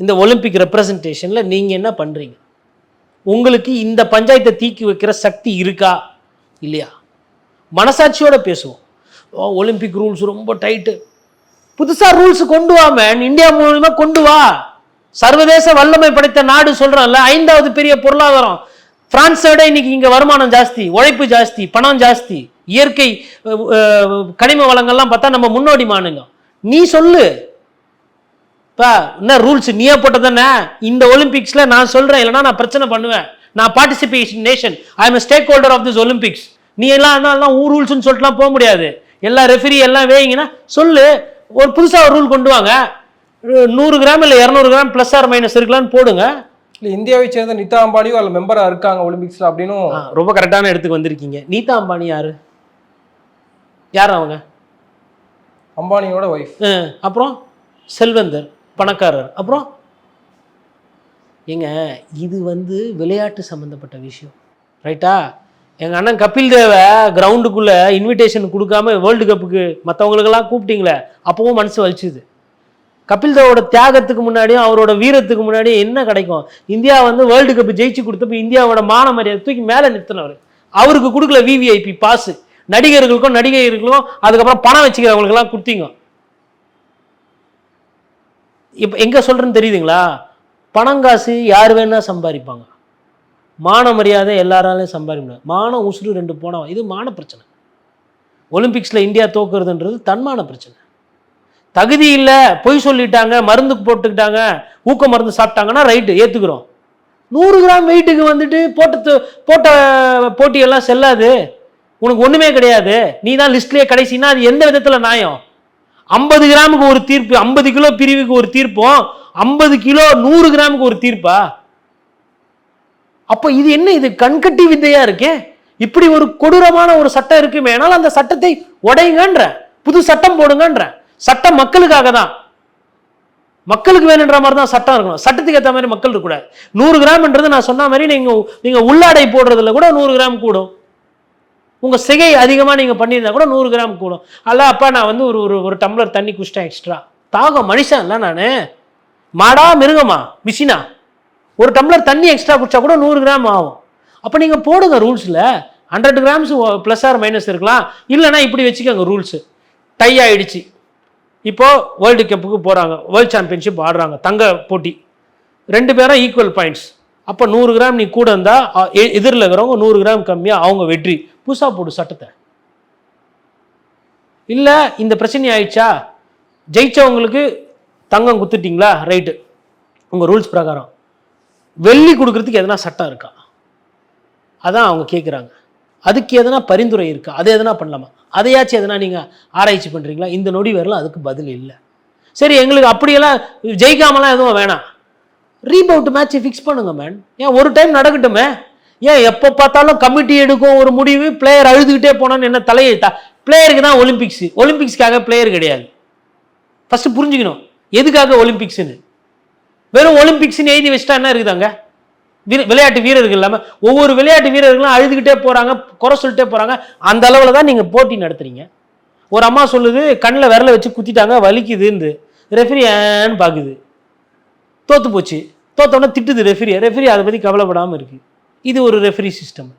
இந்த ஒலிம்பிக் ரெப்ரசன்டேஷனில் நீங்கள் என்ன பண்ணுறீங்க? உங்களுக்கு இந்த பஞ்சாயத்தை தீக்கி வைக்கிற சக்தி இருக்கா இல்லையா? மனசாட்சியோட பேசுவோம். ஒலிம்பிக் ரூல்ஸ் ரொம்ப டைட்டு, புதுசாக ரூல்ஸ் கொண்டு வா மேன், இந்தியா மூலமா கொண்டு வா. சர்வதேச வல்லமை படைத்த நாடு சொல்கிறோம்ல, 5வது பெரிய பொருளாதாரம். பிரான்ஸை விட இன்னைக்கு இங்கே வருமானம் ஜாஸ்தி, உழைப்பு ஜாஸ்தி, பணம் ஜாஸ்தி, இயற்கை கனிம வளங்கள்லாம் பார்த்தா நம்ம முன்னோடி மானுங்க. நீ சொல்லு என்ன ரூல்ஸ் நீயே போட்டதானே? இந்த ஒலிம்பிக்ஸில் நான் சொல்கிறேன், இல்லைனா நான் பிரச்சனை பண்ணுவேன். நான் participation nation, I am stakeholder of this Olympics. நீ எல்லாம் ரூல்ஸ்ன்னு சொல்லிட்டுலாம் போக முடியாது. எல்லா ரெஃபரி எல்லாம் வேயிங்கன்னா சொல்லு, ஒரு புதுசாக ஒரு ரூல் கொண்டு வாங்க. 100 கிராம் இல்லை 200 கிராம் ப்ளஸ் ஆர் மைனஸ் இருக்கலான்னு போடுங்க. இல்லை, இந்தியாவை சேர்ந்த நீதா அம்பானியும் அதில் மெம்பராக இருக்காங்க ஒலிம்பிக்ஸில் அப்படின்னு. ரொம்ப கரெக்டான இடத்துக்கு வந்திருக்கீங்க. நீதா அம்பானி யார் அவங்க? அம்பானியோட ஒய்ஃப். அப்புறம் செல்வந்தர், பணக்காரர். அப்புறம் ஏங்க, இது விளையாட்டு சம்மந்தப்பட்ட விஷயம், ரைட்டா? எங்கள் அண்ணன் கபில் தேவை கிரவுண்டுக்குள்ளே இன்விடேஷன் கொடுக்காம வேர்ல்டு கப்புக்கு மற்றவங்களுக்கெல்லாம் கூப்பிட்டீங்களே, அப்பவும் மனசு வலிச்சுது. கபில் தேவோட தியாகத்துக்கு முன்னாடியும் அவரோட வீரத்துக்கு முன்னாடியும் என்ன கிடைக்கும்? இந்தியா வேர்ல்டு கப் ஜெயிச்சு கொடுத்தப்ப இந்தியாவோட மான மரியாதை தூக்கி மேலே நிறுத்தினவர். அவருக்கு கொடுக்கல விவிஐபி பாஸ். நடிகர்களுக்கும் அதுக்கப்புறம் பணம் வச்சுக்கிறவங்களுக்கெல்லாம் கொடுத்தீங்க. இப்போ எங்கே சொல்கிறேன்னு தெரியுதுங்களா? பணங்காசு யார் வேணா சம்பாதிப்பாங்க, மான மரியாதை எல்லாராலையும் சம்பாதிக்க முடியாது. மானம் உசுறு 2 போனவன். இது மான பிரச்சனை. ஒலிம்பிக்ஸில் இந்தியா தோக்குறதுன்றது தன்மான பிரச்சனை. தகுதி இல்லை, பொய் சொல்லிட்டாங்க, மருந்து போட்டுக்கிட்டாங்க, ஊக்க மருந்து சாப்பிட்டாங்கன்னா ரைட்டு, ஏற்றுக்கிறோம். 100 கிராம் வெயிட்டுக்கு போட்ட போட்டியெல்லாம் செல்லாது. உனக்கு ஒன்றுமே கிடையாது, நீ தான் லிஸ்ட்லேயே கடைசின்னா அது எந்த விதத்தில் நியாயம்? 50 கிராமுக்கு ஒரு தீர்ப்பு, 50 கிலோ பிரிவுக்கு ஒரு தீர்ப்பும், 50 கிலோ 100 கிராமுக்கு ஒரு தீர்ப்பா? அப்போ இது என்ன? இது கண்கட்டி வித்தையா இருக்கு. இப்படி ஒரு கொடூரமான ஒரு சட்டம் இருக்குமே, ஆனால் அந்த சட்டத்தை உடையுங்கன்ற, புது சட்டம் போடுங்கன்ற. சட்டம் மக்களுக்காக தான், மக்களுக்கு வேணுன்ற மாதிரி தான் சட்டம் இருக்கணும். சட்டத்துக்கு ஏற்ற மாதிரி மக்கள் இருக்கக்கூடாது. 100 கிராம்ன்றது நான் சொன்ன மாதிரி நீங்க உள்ளாடை போடுறதுல கூட 100 கிராம் கூடும். உங்க சிகை அதிகமாக நீங்க பண்ணியிருந்தா கூட 100 கிராம் கூடும். அல்ல அப்பா நான் ஒரு டம்ளர் தண்ணி குடிச்சிட்டேன் எக்ஸ்ட்ரா. தாகம் மனுஷன் இல்லை நான், மாடா மிருகமா மிஷினா? ஒரு டம்ளர் தண்ணி எக்ஸ்ட்ரா குடிச்சா கூட 100 கிராம் ஆகும். அப்போ நீங்க போடுங்க ரூல்ஸில் 100 கிராம்ஸ் ப்ளஸ் ஆர் மைனஸ் இருக்கலாம். இல்லைன்னா இப்படி வச்சுக்கோங்க ரூல்ஸு. டை ஆயிடுச்சு, இப்போ வேர்ல்டு கப்புக்கு போகிறாங்க, வேர்ல்டு சாம்பியன்ஷிப் ஆடுறாங்க, தங்க போட்டி, 2 பேரும் ஈக்குவல் பாயிண்ட்ஸ். அப்போ 100 கிராம் நீ கூட இருந்தால் எதிரில் இருக்கிறவங்க 100 கிராம் கம்மியாக, அவங்க வெற்றி. புதுசாக போடு சட்டத்தை. இல்லை இந்த பிரச்சனை ஆயிடுச்சா, ஜெயிச்சவங்களுக்கு தங்கம் குத்துட்டிங்களா, ரைட்டு, உங்கள் ரூல்ஸ் பிரகாரம் வெள்ளி கொடுக்கறதுக்கு எதனா சட்டம் இருக்கா? அதான் அவங்க கேட்குறாங்க. அதுக்கு எதனா பரிந்துரை இருக்கா? அது எதனா பண்ணலாமா? அதையாச்சும் எதனா நீங்கள் ஆராய்ச்சி பண்ணுறீங்களா? இந்த நொடி வரலாம் அதுக்கு பதில் இல்லை. சரி, எங்களுக்கு அப்படியெல்லாம் ஜெயிக்காமலாம் எதுவும் வேணாம், ரீபவுட் மேட்சை ஃபிக்ஸ் பண்ணுங்க மேன். ஏன் ஒரு டைம் நடக்கட்டுமே? ஏன் எப்போ பார்த்தாலும் கமிட்டி எடுக்கும் ஒரு முடிவு, பிளேயர் அழுதுகிட்டே போனான்னு என்ன தலையெழுத்தா? பிளேயருக்கு தான் ஒலிம்பிக்ஸ், ஒலிம்பிக்ஸ்க்காக பிளேயர் கிடையாது. ஃபஸ்ட்டு புரிஞ்சுக்கணும் எதுக்காக ஒலிம்பிக்ஸ்ன்னு. வெறும் ஒலிம்பிக்ஸ்ன்னு எழுதி வச்சுட்டா என்ன இருக்குதாங்க? விளையாட்டு வீரர்கள் இல்லாமல் ஒவ்வொரு விளையாட்டு வீரர்களும் அழுதுகிட்டே போகிறாங்க, குறை சொல்லிட்டே போகிறாங்க. அந்த அளவில் தான் நீங்கள் போட்டி நடத்துறீங்க. ஒரு அம்மா சொல்லுது கண்ணில் விரலை வச்சு குத்திட்டாங்க வலிக்குதுன்னு, ரெஃபரி ஏன்னு பார்க்குது, தோற்று போச்சு, தோத்தோடனே திட்டுது ரெஃபரி அதை பற்றி கவலைப்படாமல் இருக்குது. இது ஒரு ரெஃபரி சிஸ்டம்.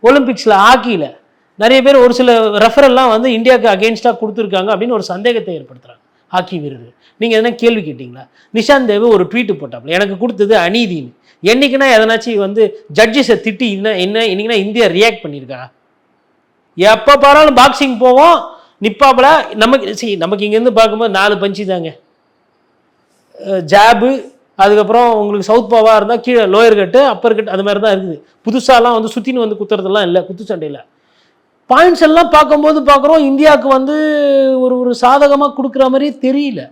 ஒலிம்பிக்ஸில் ஹாக்கியில் நிறைய பேர் ஒரு சில ரெஃபரெல்லாம் இந்தியாவுக்கு அகெயின்ஸ்டாக கொடுத்துருக்காங்க அப்படின்னு ஒரு சந்தேகத்தை ஏற்படுத்துகிறாங்க ஹாக்கி வீரர்கள். நீங்கள் எதனா கேள்வி கேட்டிங்களா? நிஷாந்த் தேவ் ஒரு ட்வீட்டு போட்டாப்புல, எனக்கு கொடுத்தது அநீதின்னு. என்னைக்குன்னா எதனாச்சும் ஜட்ஜஸை திட்டி இன்னைக்குன்னா இந்தியா ரியாக்ட் பண்ணியிருக்கா? எப்போ பாராலும் பாக்ஸிங் போவோம், நிப்பாப்புல. நமக்கு இங்கேருந்து பார்க்கும்போது 4 பஞ்சு தாங்க, ஜாபு, அதுக்கப்புறம் உங்களுக்கு சவுத் பாவாக இருந்தால் கீழே லோயர் கட்டு, அப்பர் கட்டு, அது மாதிரி தான் இருக்குது. புதுசாலாம் சுற்றின்னு குத்துறதெல்லாம் இல்லை, குத்து சண்டையில். பாயிண்ட்ஸ் எல்லாம் பார்க்கும்போது பார்க்குறோம் இந்தியாவுக்கு ஒரு சாதகமாக கொடுக்குற மாதிரியே தெரியல.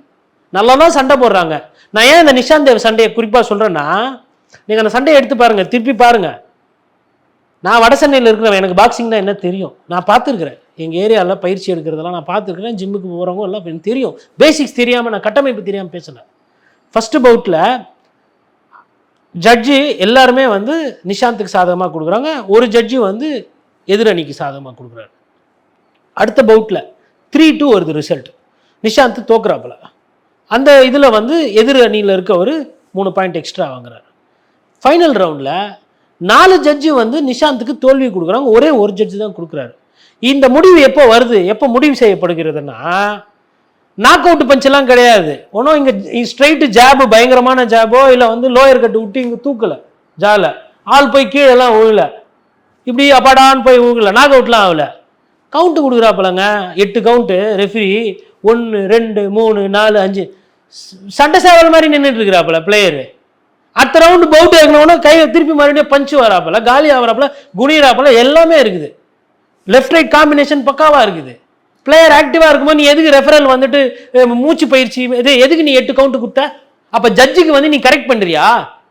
நல்லா தான் சண்டை போடுறாங்க. நான் ஏன் இந்த நிஷாந்த் தேவ் சண்டையை குறிப்பாக சொல்கிறேன்னா, நீங்கள் அந்த சண்டையை எடுத்து பாருங்கள், திருப்பி பாருங்கள். நான் வட சென்னையில் இருக்கிறவன், எனக்கு பாக்ஸிங் தான் என்ன தெரியும், நான் பார்த்துருக்குறேன். எங்கள் ஏரியாவில் பயிற்சி எடுக்கிறதெல்லாம் நான் பார்த்துருக்குறேன். ஜிம்முக்கு போகிறவங்க எல்லாம் எனக்கு தெரியும். பேசிக்ஸ் தெரியாமல், நான் கட்டமைப்பு தெரியாமல் பேசலை. ஃபஸ்ட்டு பவுட்டில் ஜட்ஜு எல்லாருமே நிஷாந்துக்கு சாதகமாக கொடுக்குறாங்க, ஒரு ஜட்ஜு எதிரணிக்கு சாதகமாக கொடுக்குறாரு. அடுத்த பவுட்டில் 3-2 வருது ரிசல்ட், நிஷாந்த் தோக்குறாப்புல. அந்த இதில் வந்து எதிர் அணியில் இருக்கவர் 3 பாயிண்ட் எக்ஸ்ட்ரா வாங்குறாரு. ஃபைனல் ரவுண்டில் 4 ஜட்ஜு வந்து நிஷாந்துக்கு தோல்வி கொடுக்குறாங்க, ஒரே ஒரு ஜட்ஜு தான் கொடுக்குறாரு. இந்த முடிவு எப்போ வருது, எப்போ முடிவு செய்யப்படுகிறதுனா நாக் அவுட் பஞ்செல்லாம் கிடையாது. ஒன்றும் இங்கே ஸ்ட்ரைட்டு ஜாபு, பயங்கரமான ஜாபோ இல்லை வந்து லோயர் கட்டு விட்டு இங்கே தூக்கலை ஜால, ஆள் போய் கீழெல்லாம் விழல, இப்படி அப்பாடான்னு போய் விழல, நாக் அவுட்லாம் ஆகல. Count கொடுக்குறாப்பலங்க, 8 count. ரெஃப்ரி 1 2 3 4 5 சண்டை சேவல் மாதிரி நின்றுட்டு இருக்கிறாப்புல பிளேயரு. அடுத்த ரவுண்டு பவுட் ஆகணும்னா கையை திருப்பி மறுபடியும் பஞ்சு வராப்பல, காலி ஆகிறாப்புல, குனிறாப்புல, எல்லாமே இருக்குது. லெஃப்ட் ரைட் காம்பினேஷன் பக்காவாக இருக்குது. பிளேயர் ஆக்டிவாக இருக்கும்போது நீ எதுக்கு ரெஃபரல் வந்துட்டு மூச்சு பயிற்சி இது எதுக்கு நீ 8 கவுண்ட் கொடுத்த? அப்போ ஜட்ஜுக்கு வந்து நீ கரெக்ட் பண்ணுறியா?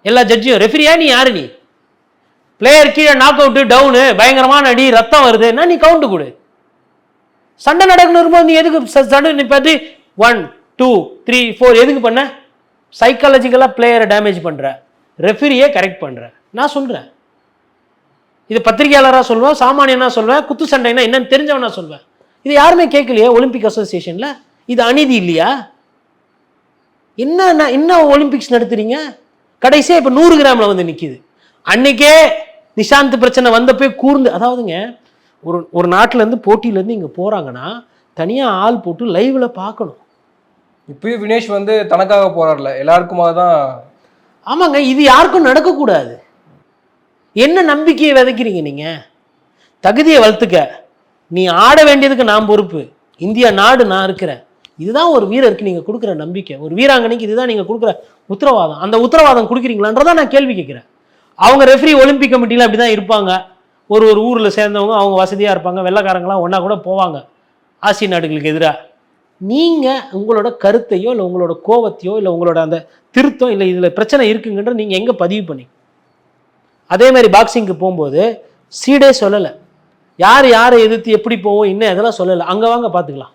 எல்லா ஜட்ஜியும் ரெஃபரியா? நீ யாரு? நீ பிளேயர் கீழே நாக் அவுட்டு, டவுனு, பயங்கரமான அடி, ரத்தம் வருதுன்னா நீ கவுண்ட் கொடு. சண்டை நடக்கணும் இருக்கும்போது நீ எதுக்கு சண்டை நிப்பாட்டி 1 2 3 4 எதுக்கு பண்ண? சைக்காலஜிக்கலாக பிளேயரை டேமேஜ் பண்ணுற, ரெஃபரியே கரெக்ட் பண்ணுற. நான் சொல்கிறேன், இது பத்திரிகையாளராக சொல்வேன், சாமானியனா சொல்வேன், குத்து சண்டைனா என்னன்னு தெரிஞ்சவனா சொல்வேன். இது யாருமே கேட்கலையே ஒலிம்பிக் அசோசியேஷனில். இது அநீதி இல்லையா? என்ன ஒலிம்பிக்ஸ் நடத்துறீங்க? கடைசியாக இப்போ 100 கிராமில் வந்து நிற்கிது. அன்னைக்கே நிஷாந்த் பிரச்சனை வந்தப்போ கூர்ந்து, அதாவதுங்க ஒரு நாட்டிலேருந்து போட்டியிலேருந்து இங்கே போகிறாங்கன்னா தனியாக ஆள் போட்டு லைவில் பார்க்கணும். இப்பயும் வினேஷ் வந்து தனக்காக போறாருல, எல்லாருக்குமாக தான். ஆமாங்க, இது யாருக்கும் நடக்கக்கூடாது. என்ன நம்பிக்கையை விதைக்கிறீங்க நீங்கள்? தகுதியை வளர்த்துக்க, நீ ஆட வேண்டியதுக்கு நான் பொறுப்பு, இந்தியா நாடு நான் இருக்கிறேன். இதுதான் ஒரு வீரருக்கு நீங்கள் கொடுக்குற நம்பிக்கை, ஒரு வீராங்கனைக்கு இதுதான் நீங்கள் கொடுக்குற உத்தரவாதம். அந்த உத்தரவாதம் கொடுக்குறீங்களான்றதான் நான் கேள்வி கேட்குறேன். அவங்க ரெஃப்ரி ஒலிம்பிக் கமிட்டியில் அப்படி தான் இருப்பாங்க. ஒரு ஊரில் சேர்ந்தவங்க அவங்க வசதியாக இருப்பாங்க, வெள்ளைக்காரங்களாம் ஒன்றா கூட போவாங்க ஆசிய நாடுகளுக்கு எதிராக. நீங்கள் உங்களோட கருத்தையோ இல்லை உங்களோட கோவத்தையோ இல்லை உங்களோட அந்த திருத்தம் இல்லை இதில் பிரச்சனை இருக்குங்கன்ற நீங்கள் எங்கே பதிவு பண்ணி? அதே மாதிரி பாக்ஸிங்க்கு போகும்போது சீடே சொல்லலை, யார் யாரை எதிர்த்து எப்படி போவோம் இன்னும் இதெல்லாம் சொல்லலை. அங்கே வாங்க பார்த்துக்கலாம்.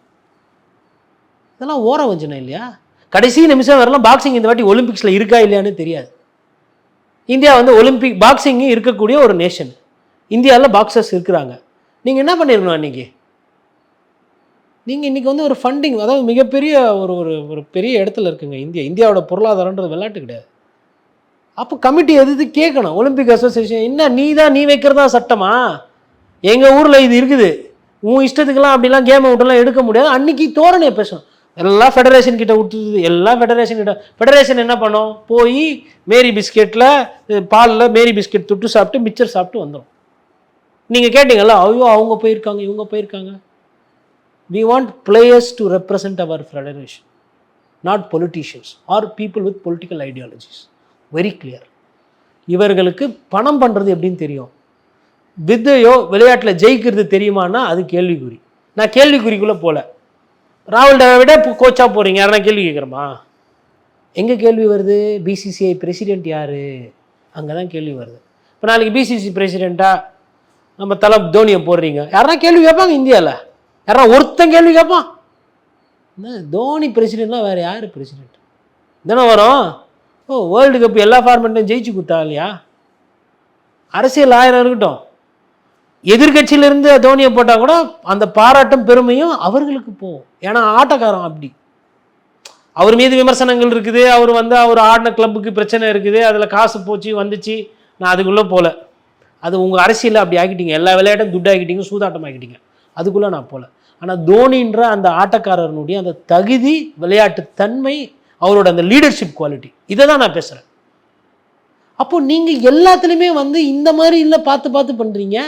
இதெல்லாம் ஓர வஞ்சனை இல்லையா? கடைசி நிமிஷம் வரலாம் பாக்ஸிங் இந்த வாட்டி ஒலிம்பிக்ஸில் இருக்கா இல்லையான்னு தெரியாது. இந்தியா வந்து ஒலிம்பிக் பாக்ஸிங்கு இருக்கக்கூடிய ஒரு நேஷன். இந்தியாவில் பாக்ஸர்ஸ் இருக்கிறாங்க. நீங்கள் என்ன பண்ணிருக்கணும் அன்றைக்கி? நீங்கள் இன்றைக்கி வந்து ஒரு ஃபண்டிங், அதாவது மிகப்பெரிய ஒரு பெரிய இடத்துல இருக்குங்க இந்தியாவோட பொருளாதாரன்றது விளையாட்டு கிடையாது. அப்போ கமிட்டி எதிர்த்து கேட்கணும். ஒலிம்பிக் அசோசியேஷன் என்ன நீ வைக்கிறதா சட்டமா? எங்கள் ஊரில் இது இருக்குது, உன் இஷ்டத்துக்கெல்லாம் அப்படிலாம் கேம் அவுட்டெல்லாம் எடுக்க முடியாது. அன்றைக்கி தோரணையை பேசணும். எல்லாம் ஃபெடரேஷன் கிட்ட விட்டுது, எல்லாம் ஃபெடரேஷன் கிட்ட. ஃபெடரேஷன் என்ன பண்ணோம்? போய் மேரி பிஸ்கெட்டில் பாலில் மேரி பிஸ்கெட் தொட்டு சாப்பிட்டு மிச்சர் சாப்பிட்டு வந்துடும். நீங்கள் கேட்டீங்கல்ல, ஐயோ அவங்க போயிருக்காங்க இவங்க போயிருக்காங்க. We want players to represent our federation, not politicians or people with political ideologies. Very clear. இவர்களுக்கு பணம் பண்ணுறது எப்படின்னு தெரியும், வித்தையோ விளையாட்டில் ஜெயிக்கிறது தெரியுமானா அது கேள்விக்குறி. நான் கேள்விக்குறிக்குள்ளே போகல. ராகுல் டிராவிட கோச்சாக போகிறீங்க, யாரா கேள்வி கேட்குறோமா? எங்கே கேள்வி வருது? பிசிசிஐ பிரசிடென்ட் யார்? அங்கே தான் கேள்வி வருது. இப்போ நாளைக்கு பிசிசி பிரசிடெண்ட்டாக நம்ம தலை தோனியை போடுறீங்க, யாரா கேள்வி கேட்பாங்க? இந்தியாவில் யாரா ஒருத்தன் கேள்வி கேட்பான்? தோனி பிரசிடென்ட்லாம் வேறு யார் பிரசிடென்ட் தானே வரும்? வேர்ல்டு கப் எல்லா ஃபார்மெட்லையும் ஜெயிச்சு கொடுத்தா இல்லையா? அரசியல் 1000 இருக்கட்டும், எதிர்கட்சியிலிருந்து தோனியை போட்டால் கூட அந்த பாராட்டும் பெருமையும் அவர்களுக்கு போகும். ஏன்னா ஆட்டக்காரன் அப்படி. அவர் மீது விமர்சனங்கள் இருக்குது, அவர் ஆடின கிளப்புக்கு பிரச்சனை இருக்குது, அதில் காசு போச்சு வந்துச்சு. நான் அதுக்குள்ளே போகல. அது உங்கள் அரசியலில் அப்படி ஆக்கிட்டீங்க, எல்லா விளையாட்டும் துட்டு ஆக்கிட்டீங்க, சூதாட்டம் ஆக்கிட்டீங்க, அதுக்குள்ளே நான் போகல. ஆனால் தோனின்ற அந்த ஆட்டக்காரனுடைய அந்த தகுதி, விளையாட்டு தன்மை, அவரோட அந்த லீடர்ஷிப் குவாலிட்டி, இதை தான் நான் பேசுகிறேன். அப்போ நீங்கள் எல்லாத்துலேயுமே வந்து இந்த மாதிரி இல்லை பார்த்து பண்ணுறீங்க.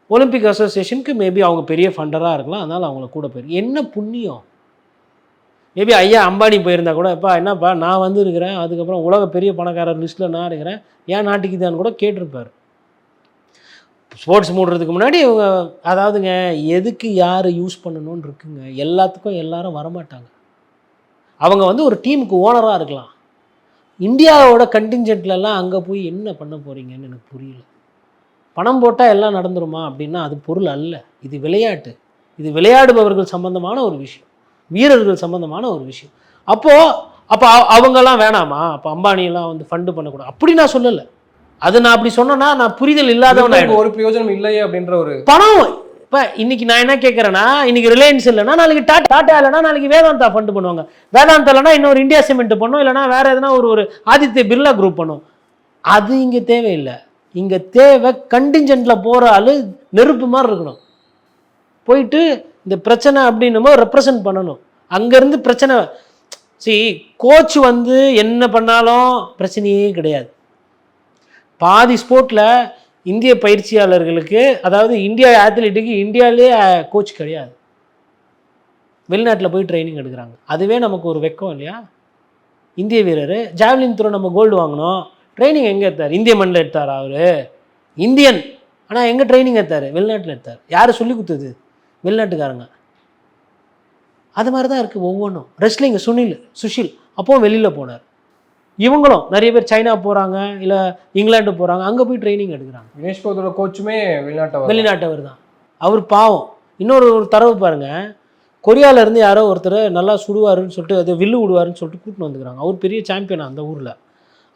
ஒலிம்பிக் அசோசியேஷனுக்கு மேபி அவங்க பெரிய ஃபண்டராக இருக்கலாம், அதனால் அவங்கள கூட போயிருக்கு. என்ன புண்ணியம்? மேபி ஐயா அம்பானி போயிருந்தா கூட, எப்பா என்னப்பா நான் வந்து இருக்கிறேன், அதுக்கப்புறம் உலக பெரிய பணக்காரர் லிஸ்ட்டில் நான் இருக்கிறேன், ஏன் நாட்டுக்கு தான் கூட கேட்டிருப்பார். ஸ்போர்ட்ஸ் மூடுறதுக்கு முன்னாடி இவங்க, அதாவதுங்க எதுக்கு யார் யூஸ் பண்ணணும்னு இருக்குங்க. எல்லாத்துக்கும் எல்லாரும் வரமாட்டாங்க. அவங்க வந்து ஒரு டீமுக்கு ஓனராக இருக்கலாம். இந்தியாவோட கண்டிஞ்சென்ட்லலாம் அங்கே போய் என்ன பண்ண போகிறீங்கன்னு எனக்கு புரியல. பணம் போட்டால் எல்லாம் நடந்துருமா அப்படின்னா அது பொருள் அல்ல. இது விளையாட்டு, இது விளையாடுபவர்கள் சம்பந்தமான ஒரு விஷயம், வீரர்கள் சம்பந்தமான ஒரு விஷயம். அப்போ அவங்கெல்லாம் வேணாமா? அப்போ அம்பானியெல்லாம் வந்து ஃபண்டு பண்ணக்கூடாது அப்படி நான் சொல்லலை. அது நான் அப்படி சொன்னேன்னா நான் புரிதல் இல்லாதவன். ஒரு பிரயோஜனம் இல்லையே அப்படின்ற ஒரு பணம் இப்போ இன்னைக்கு நான் என்ன கேட்குறேன்னா, இன்னைக்கு ரிலையன்ஸ் இல்லைன்னா நாளைக்கு டாட்டா இல்லைன்னா நாளைக்கு வேதாந்தா ஃபண்ட் பண்ணுவாங்க. வேதாந்தா இல்லைன்னா இன்னொரு இந்தியா சிமெண்ட் பண்ணும், இல்லைன்னா வேற எதுனா ஒரு ஆதித்ய பிர்லா குரூப் பண்ணும். அது இங்கே தேவையில்லை. இங்கே தேவை கண்டிஞ்சென்ட்ல போகிற ஆள் நெருப்பு மாதிரி இருக்கணும். போயிட்டு இந்த பிரச்சனை அப்படின்னுமோ ரெப்ரசன்ட் பண்ணணும். அங்கேருந்து பிரச்சனை கோச் வந்து என்ன பண்ணாலும் பிரச்சனையே கிடையாது. பாதி ஸ்போர்ட்டில் இந்திய பயிற்சியாளர்களுக்கு, அதாவது இந்தியா ஆத்லெட்டுக்கு இந்தியாவிலே கோச் கிடையாது. வெளிநாட்டில் போய் ட்ரைனிங் எடுக்கிறாங்க. அதுவே நமக்கு ஒரு வெக்கம் இல்லையா? இந்திய வீரர் ஜாவ்லின் த்ரோ நம்ம கோல்டு வாங்கினோம், ட்ரைனிங் எங்கே எடுத்தார்? இந்திய மண்ணில் எடுத்தார். அவர் இந்தியன், ஆனால் எங்கே ட்ரைனிங் எடுத்தார்? வெளிநாட்டில் எடுத்தார். யார் சொல்லி கொடுத்தது? வெளிநாட்டுக்காரங்க. அது மாதிரி தான் இருக்குது ஒவ்வொன்றும். ரெஸ்லிங் சுஷில் அப்போது வெளியில் போனார். இவங்களும் நிறைய பேர் சைனா போகிறாங்க, இல்லை இங்கிலாந்து போகிறாங்க, அங்கே போய் ட்ரைனிங் எடுக்கிறாங்க. வினேஷ் போகத்தோட கோச்சுமே வெளிநாட்டவர் தான். அவர் பாவம். இன்னொரு தரவு பாருங்கள், கொரியாவிலேருந்து யாரோ ஒருத்தர் நல்லா சுடுவாருன்னு சொல்லிட்டு, அது வில்லு விடுவாருன்னு சொல்லிட்டு கூட்டின்னு வந்துக்கிறாங்க. அவர் பெரிய சாம்பியன் அந்த ஊரில்.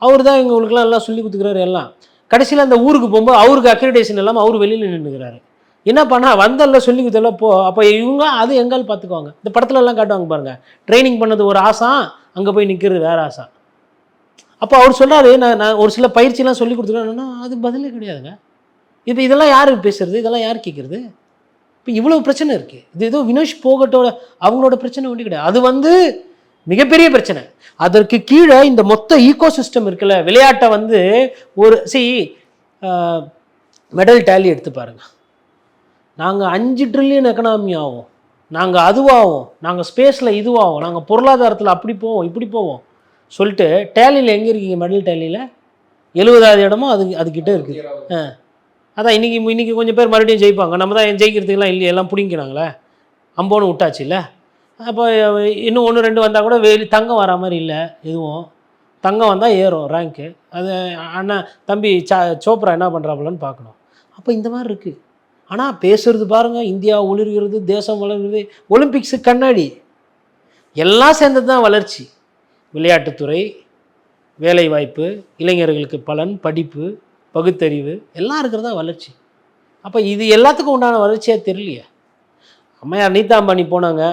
அவர் தான் இவங்களுக்குலாம் எல்லாம் சொல்லி கொடுத்துக்கிறாரு எல்லாம். கடைசியில் அந்த ஊருக்கு போகும்போது அவருக்கு அக்ரிடேஷன் இல்லாமல் அவர் வெளியில் நின்றுக்கிறாரு. என்ன பண்ணால் வந்தல்ல சொல்லி கொடுத்தெல்லாம் போ, அப்போ இவங்க அது எங்கால் பார்த்துக்குவாங்க. இந்த படத்துல எல்லாம் காட்டுவாங்க பாருங்கள், ட்ரைனிங் பண்ணது ஒரு ஆசா, அங்கே போய் நிற்கிறது வேறு ஆசா. அப்போ அவர் சொல்கிறாரு, நான் ஒரு சில பயிற்சியெல்லாம் சொல்லி கொடுத்துருக்கேன்னா அது பதிலே கிடையாதுங்க. இப்போ இதெல்லாம் யார் பேசுறது? இதெல்லாம் யார் கேட்குறது? இப்போ இவ்வளோ பிரச்சனை இருக்குது. இது ஏதோ வினேஷ் போகட்டோட அவங்களோட பிரச்சனை ஒன்றும் கிடையாது. அது வந்து மிகப்பெரிய பிரச்சனை. அதற்கு கீழே இந்த மொத்த ஈகோ சிஸ்டம் இருக்குல்ல, விளையாட்டை வந்து ஒரு மெடல் டேலி எடுத்து பாருங்கள். நாங்கள் 5 ட்ரில்லியன் எக்கனாமி ஆகும், நாங்கள் அதுவாகும், நாங்கள் ஸ்பேஸில் இதுவாகும், நாங்கள் பொருளாதாரத்தில் அப்படி போவோம் இப்படி போவோம் சொல்லிட்டு டேலியில் எங்கே இருக்கீங்க? மெடல் டேலியில் 70வது இடமும் அதுக்கிட்ட இருக்குது. அதான் இன்றைக்கி கொஞ்சம் பேர் மறுபடியும் ஜெயிப்பாங்க. நம்ம தான் ஜெயிக்கிறதுக்கெல்லாம் இல்லையே, எல்லாம் பிடிங்கிறாங்களே, அம்போன்னு விட்டாச்சு இல்லை. அப்போ இன்னும் 1-2 வந்தால் கூட தங்கம் வரா மாதிரி இல்லை. எதுவும் தங்கம் வந்தால் ஏறும் ரேங்க்கு. அது அண்ணா தம்பி சோப்ரா என்ன பண்ணுறாப்புலன்னு பார்க்கணும். அப்போ இந்த மாதிரி இருக்குது. ஆனால் பேசுகிறது பாருங்கள், இந்தியா ஒளிர்கிறது, தேசம் வளர்கிறது, ஒலிம்பிக்ஸு கண்ணாடி எல்லாம் சேர்ந்தது தான் வளர்ச்சி. விளையாட்டுத்துறை, வேலைவாய்ப்பு, இளைஞர்களுக்கு பலன், படிப்பு, பகுத்தறிவு எல்லாம் இருக்கிறதா வளர்ச்சி. அப்போ இது எல்லாத்துக்கும் உண்டான வளர்ச்சியாக தெரியலையே. அம்மையார் நீதா அம்பானி போனாங்க,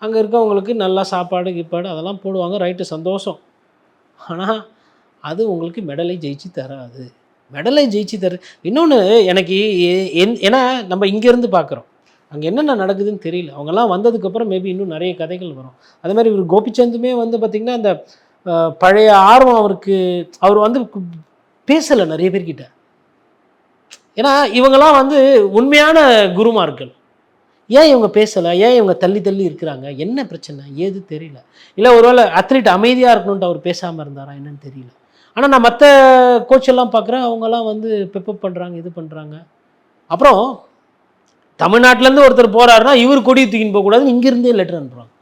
அங்கே இருக்கவங்களுக்கு நல்லா சாப்பாடு கிப்பாடு அதெல்லாம் போடுவாங்க, ரைட்டு, சந்தோஷம். ஆனால் அது உங்களுக்கு மெடலை ஜெயிச்சு தராது. மெடலை ஜெயிச்சு தர இன்னொன்று எனக்கு ஏன்னா நம்ம இங்கேருந்து பார்க்குறோம், அங்கே என்னென்ன நடக்குதுன்னு தெரியல. அவங்கெல்லாம் வந்ததுக்கப்புறம் மேபி இன்னும் நிறைய கதைகள் வரும். அதே மாதிரி இவர் கோபிச்சந்துமே வந்து பார்த்திங்கன்னா அந்த பழைய ஆர்வம் அவருக்கு, அவர் வந்து பேசலை நிறைய பேர்கிட்ட. ஏன்னா இவங்கெல்லாம் வந்து உண்மையான குருமார்கள். ஏன் இவங்க பேசலை? ஏன் இவங்க தள்ளி தள்ளி இருக்கிறாங்க? என்ன பிரச்சனை ஏது தெரியல. இல்லை ஒருவேளை அத்லீட் அமைதியாக இருக்கணுன்ட்டு அவர் பேசாமல் இருந்தாரா என்னன்னு தெரியல. ஆனால் நான் மற்ற கோச்செல்லாம் பார்க்குறேன், அவங்கெல்லாம் வந்து பெப்பப் பண்ணுறாங்க, இது பண்ணுறாங்க. அப்புறம் தமிழ்நாட்டிலேருந்து ஒருத்தர் போகிறாருன்னா இவர் கொடி தூக்கின்னு போகக்கூடாதுன்னு இங்கேருந்தே லெட்டர் அனுப்புகிறாங்க.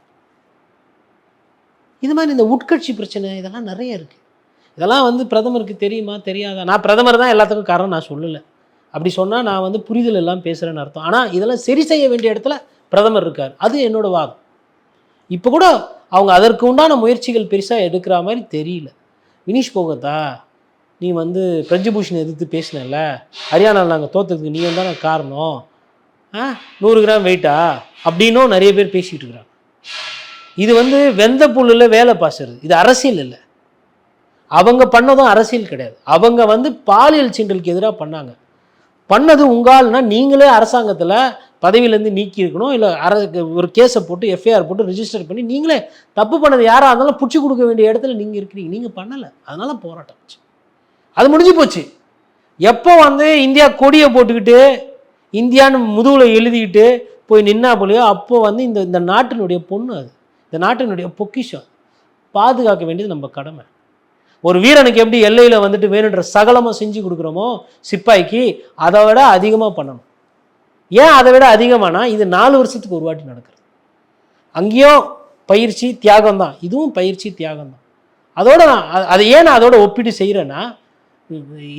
இது மாதிரி இந்த உட்கட்சி பிரச்சனை இதெல்லாம் நிறைய இருக்குது. இதெல்லாம் வந்து பிரதமருக்கு தெரியுமா தெரியாதா? நான் பிரதமர் தான் எல்லாத்துக்கும் காரணம் நான் சொல்லலை. அப்படி சொன்னால் நான் வந்து புரிதல் எல்லாம் பேசுகிறேன்னு அர்த்தம். ஆனால் இதெல்லாம் சரி செய்ய வேண்டிய இடத்துல பிரதமர் இருக்கார், அது என்னோட வாதம். இப்போ கூட அவங்க அதற்கு உண்டான முயற்சிகள் பெருசாக எடுக்கிற மாதிரி தெரியல. வினேஷ் போகத்தா, நீ வந்து பிரஜ்பூஷன் எதிர்த்து பேசினல, ஹரியானாவில் நாங்கள் தோற்றதுக்கு நீ தானே காரணம், 100 கிராம் வெயிட்டா அப்படின்னும் நிறைய பேர் பேசிகிட்டு இருக்கிறாங்க. இது வந்து வெந்த புல்லில் வேலை பாசுறது, இது அரசியல் இல்லை. அவங்க பண்ணதும் அரசியல் கிடையாது. அவங்க வந்து பாலியல் சீண்டலுக்கு எதிராக பண்ணது உங்கள்னா நீங்களே அரசாங்கத்தில் பதவியிலேருந்து நீக்கி இருக்கணும், இல்லை ஒரு கேஸை போட்டு எஃப்ஐஆர் போட்டு ரிஜிஸ்டர் பண்ணி நீங்களே தப்பு பண்ணது யாராக இருந்தாலும் பிடிச்சி கொடுக்க வேண்டிய இடத்துல நீங்கள் இருக்கிறீங்க. நீங்கள் பண்ணலை, அதனால போராட்டம் ஆச்சு, அது முடிஞ்சு போச்சு. எப்போ வந்து இந்தியா கொடியை போட்டுக்கிட்டு இந்தியான்னு முதுகில் எழுதிக்கிட்டு போய் நின்னா போலையோ அப்போ வந்து இந்த நாட்டினுடைய பொண்ணு, அது இந்த நாட்டினுடைய பொக்கிஷம், பாதுகாக்க வேண்டியது நம்ம கடமை. ஒரு வீரனுக்கு எப்படி எல்லையில் வந்துட்டு வேணுன்ற சகலமாக செஞ்சு கொடுக்குறோமோ சிப்பாய்க்கு, அதை விட அதிகமாக பண்ணணும். ஏன் அதை விட அதிகமானா, இது 4 வருஷத்துக்கு ஒரு வாட்டி நடக்கிறது. அங்கேயும் பயிற்சி தியாகம் தான், இதுவும் பயிற்சி தியாகம் தான். அதோட அதை ஏன் நான் அதோட ஒப்பிட்டு செய்கிறேன்னா,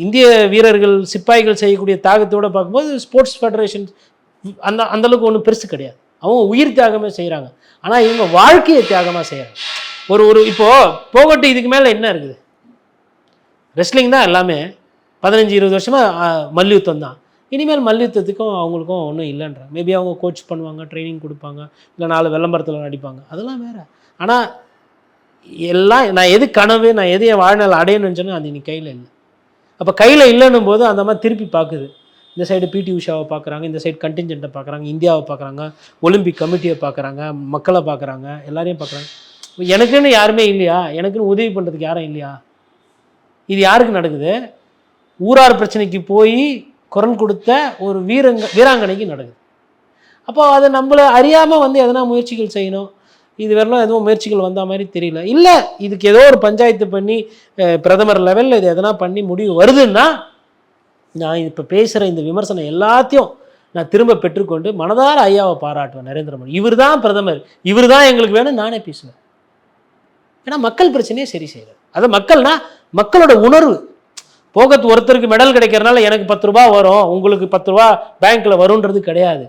இந்திய வீரர்கள் சிப்பாய்கள் செய்யக்கூடிய தியாகத்தோடு பார்க்கும்போது ஸ்போர்ட்ஸ் ஃபெடரேஷன் அந்தளவுக்கு ஒன்றும் பெருசு கிடையாது. அவங்க உயிர் தியாகமே செய்கிறாங்க, ஆனால் இவங்க வாழ்க்கையை தியாகமாக செய்கிறாங்க. ஒரு இப்போது போகட்டு இதுக்கு மேலே என்ன இருக்குது? ரெஸ்லிங் தான் எல்லாமே, 15-20 வருஷமாக மல்யுத்தம் தான். இனிமேல் மல்யுத்தத்துக்கும் அவங்களுக்கும் ஒன்றும் இல்லைன்றாங்க. மேபி அவங்க கோச் பண்ணுவாங்க, ட்ரைனிங் கொடுப்பாங்க, இல்லை 4 விளம்பரத்தில் நடிப்பாங்க, அதெல்லாம் வேறு. ஆனால் எல்லாம் நான் எது கனவு, நான் எது என் வாழ்நாள் அடையணும்னு சொன்னால் அது இன்னைக்கு கையில் இல்லை. அப்போ கையில் இல்லைன்னும் போது அந்த மாதிரி திருப்பி பார்க்குது. இந்த சைடு பிடி உஷாவை பார்க்குறாங்க, இந்த சைடு கண்டின்ஜென்ட்டை பார்க்குறாங்க, இந்தியாவை பார்க்குறாங்க, ஒலிம்பிக் கமிட்டியை பார்க்குறாங்க, மக்களை பார்க்குறாங்க, எல்லாரையும் பார்க்குறாங்க. எனக்குன்னு யாருமே இல்லையா? எனக்குன்னு உதவி பண்ணுறதுக்கு யாரும் இல்லையா? இது யாருக்கு நடக்குது? ஊரார் பிரச்சனைக்கு போய் குரல் கொடுத்த ஒரு வீராங்கனைக்கு நடக்குது. அப்போ அதை நம்மளை அறியாமல் வந்து எதனா முயற்சிகள் செய்யணும். இது வரலாம் எதுவும் முயற்சிகள் வந்த மாதிரி தெரியல. இல்லை இதுக்கு ஏதோ ஒரு பஞ்சாயத்து பண்ணி பிரதமர் லெவலில் இது எதனா பண்ணி முடிவு வருதுன்னா நான் இப்போ பேசுகிற இந்த விமர்சனம் எல்லாத்தையும் நான் திரும்ப பெற்றுக்கொண்டு மனதார ஐயாவை பாராட்டுவேன். நரேந்திர மோடி இவர் தான் பிரதமர், இவர் தான் எங்களுக்கு வேணும் நானே பேசுவேன். ஏன்னா மக்கள் பிரச்சனையே சரி செய்கிறார். அது மக்கள்னா மக்களோட உணர்வு. போகத்து ஒருத்தருக்கு மெடல் கிடைக்கிறதுனால எனக்கு 10 ரூபா வரும், உங்களுக்கு 10 ரூபா பேங்க்கில் வரும்ன்றது கிடையாது.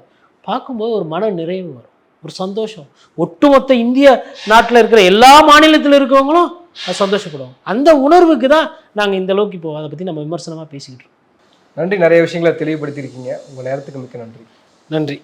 பார்க்கும்போது ஒரு மன நிறைவு வரும், ஒரு சந்தோஷம். ஒட்டுமொத்த இந்திய நாட்டில் இருக்கிற எல்லா மாநிலத்தில் இருக்கிறவங்களும் சந்தோஷப்படுவோம். அந்த உணர்வுக்கு தான் நாங்கள் இந்த அளவுக்கு இப்போ அதை பற்றி நம்ம விமர்சனமாக பேசிக்கிட்டு இருக்கோம். நன்றி, நிறைய விஷயங்களை தெளிவுபடுத்தியிருக்கீங்க. உங்கள் நேரத்துக்கு மிக்க நன்றி. நன்றி.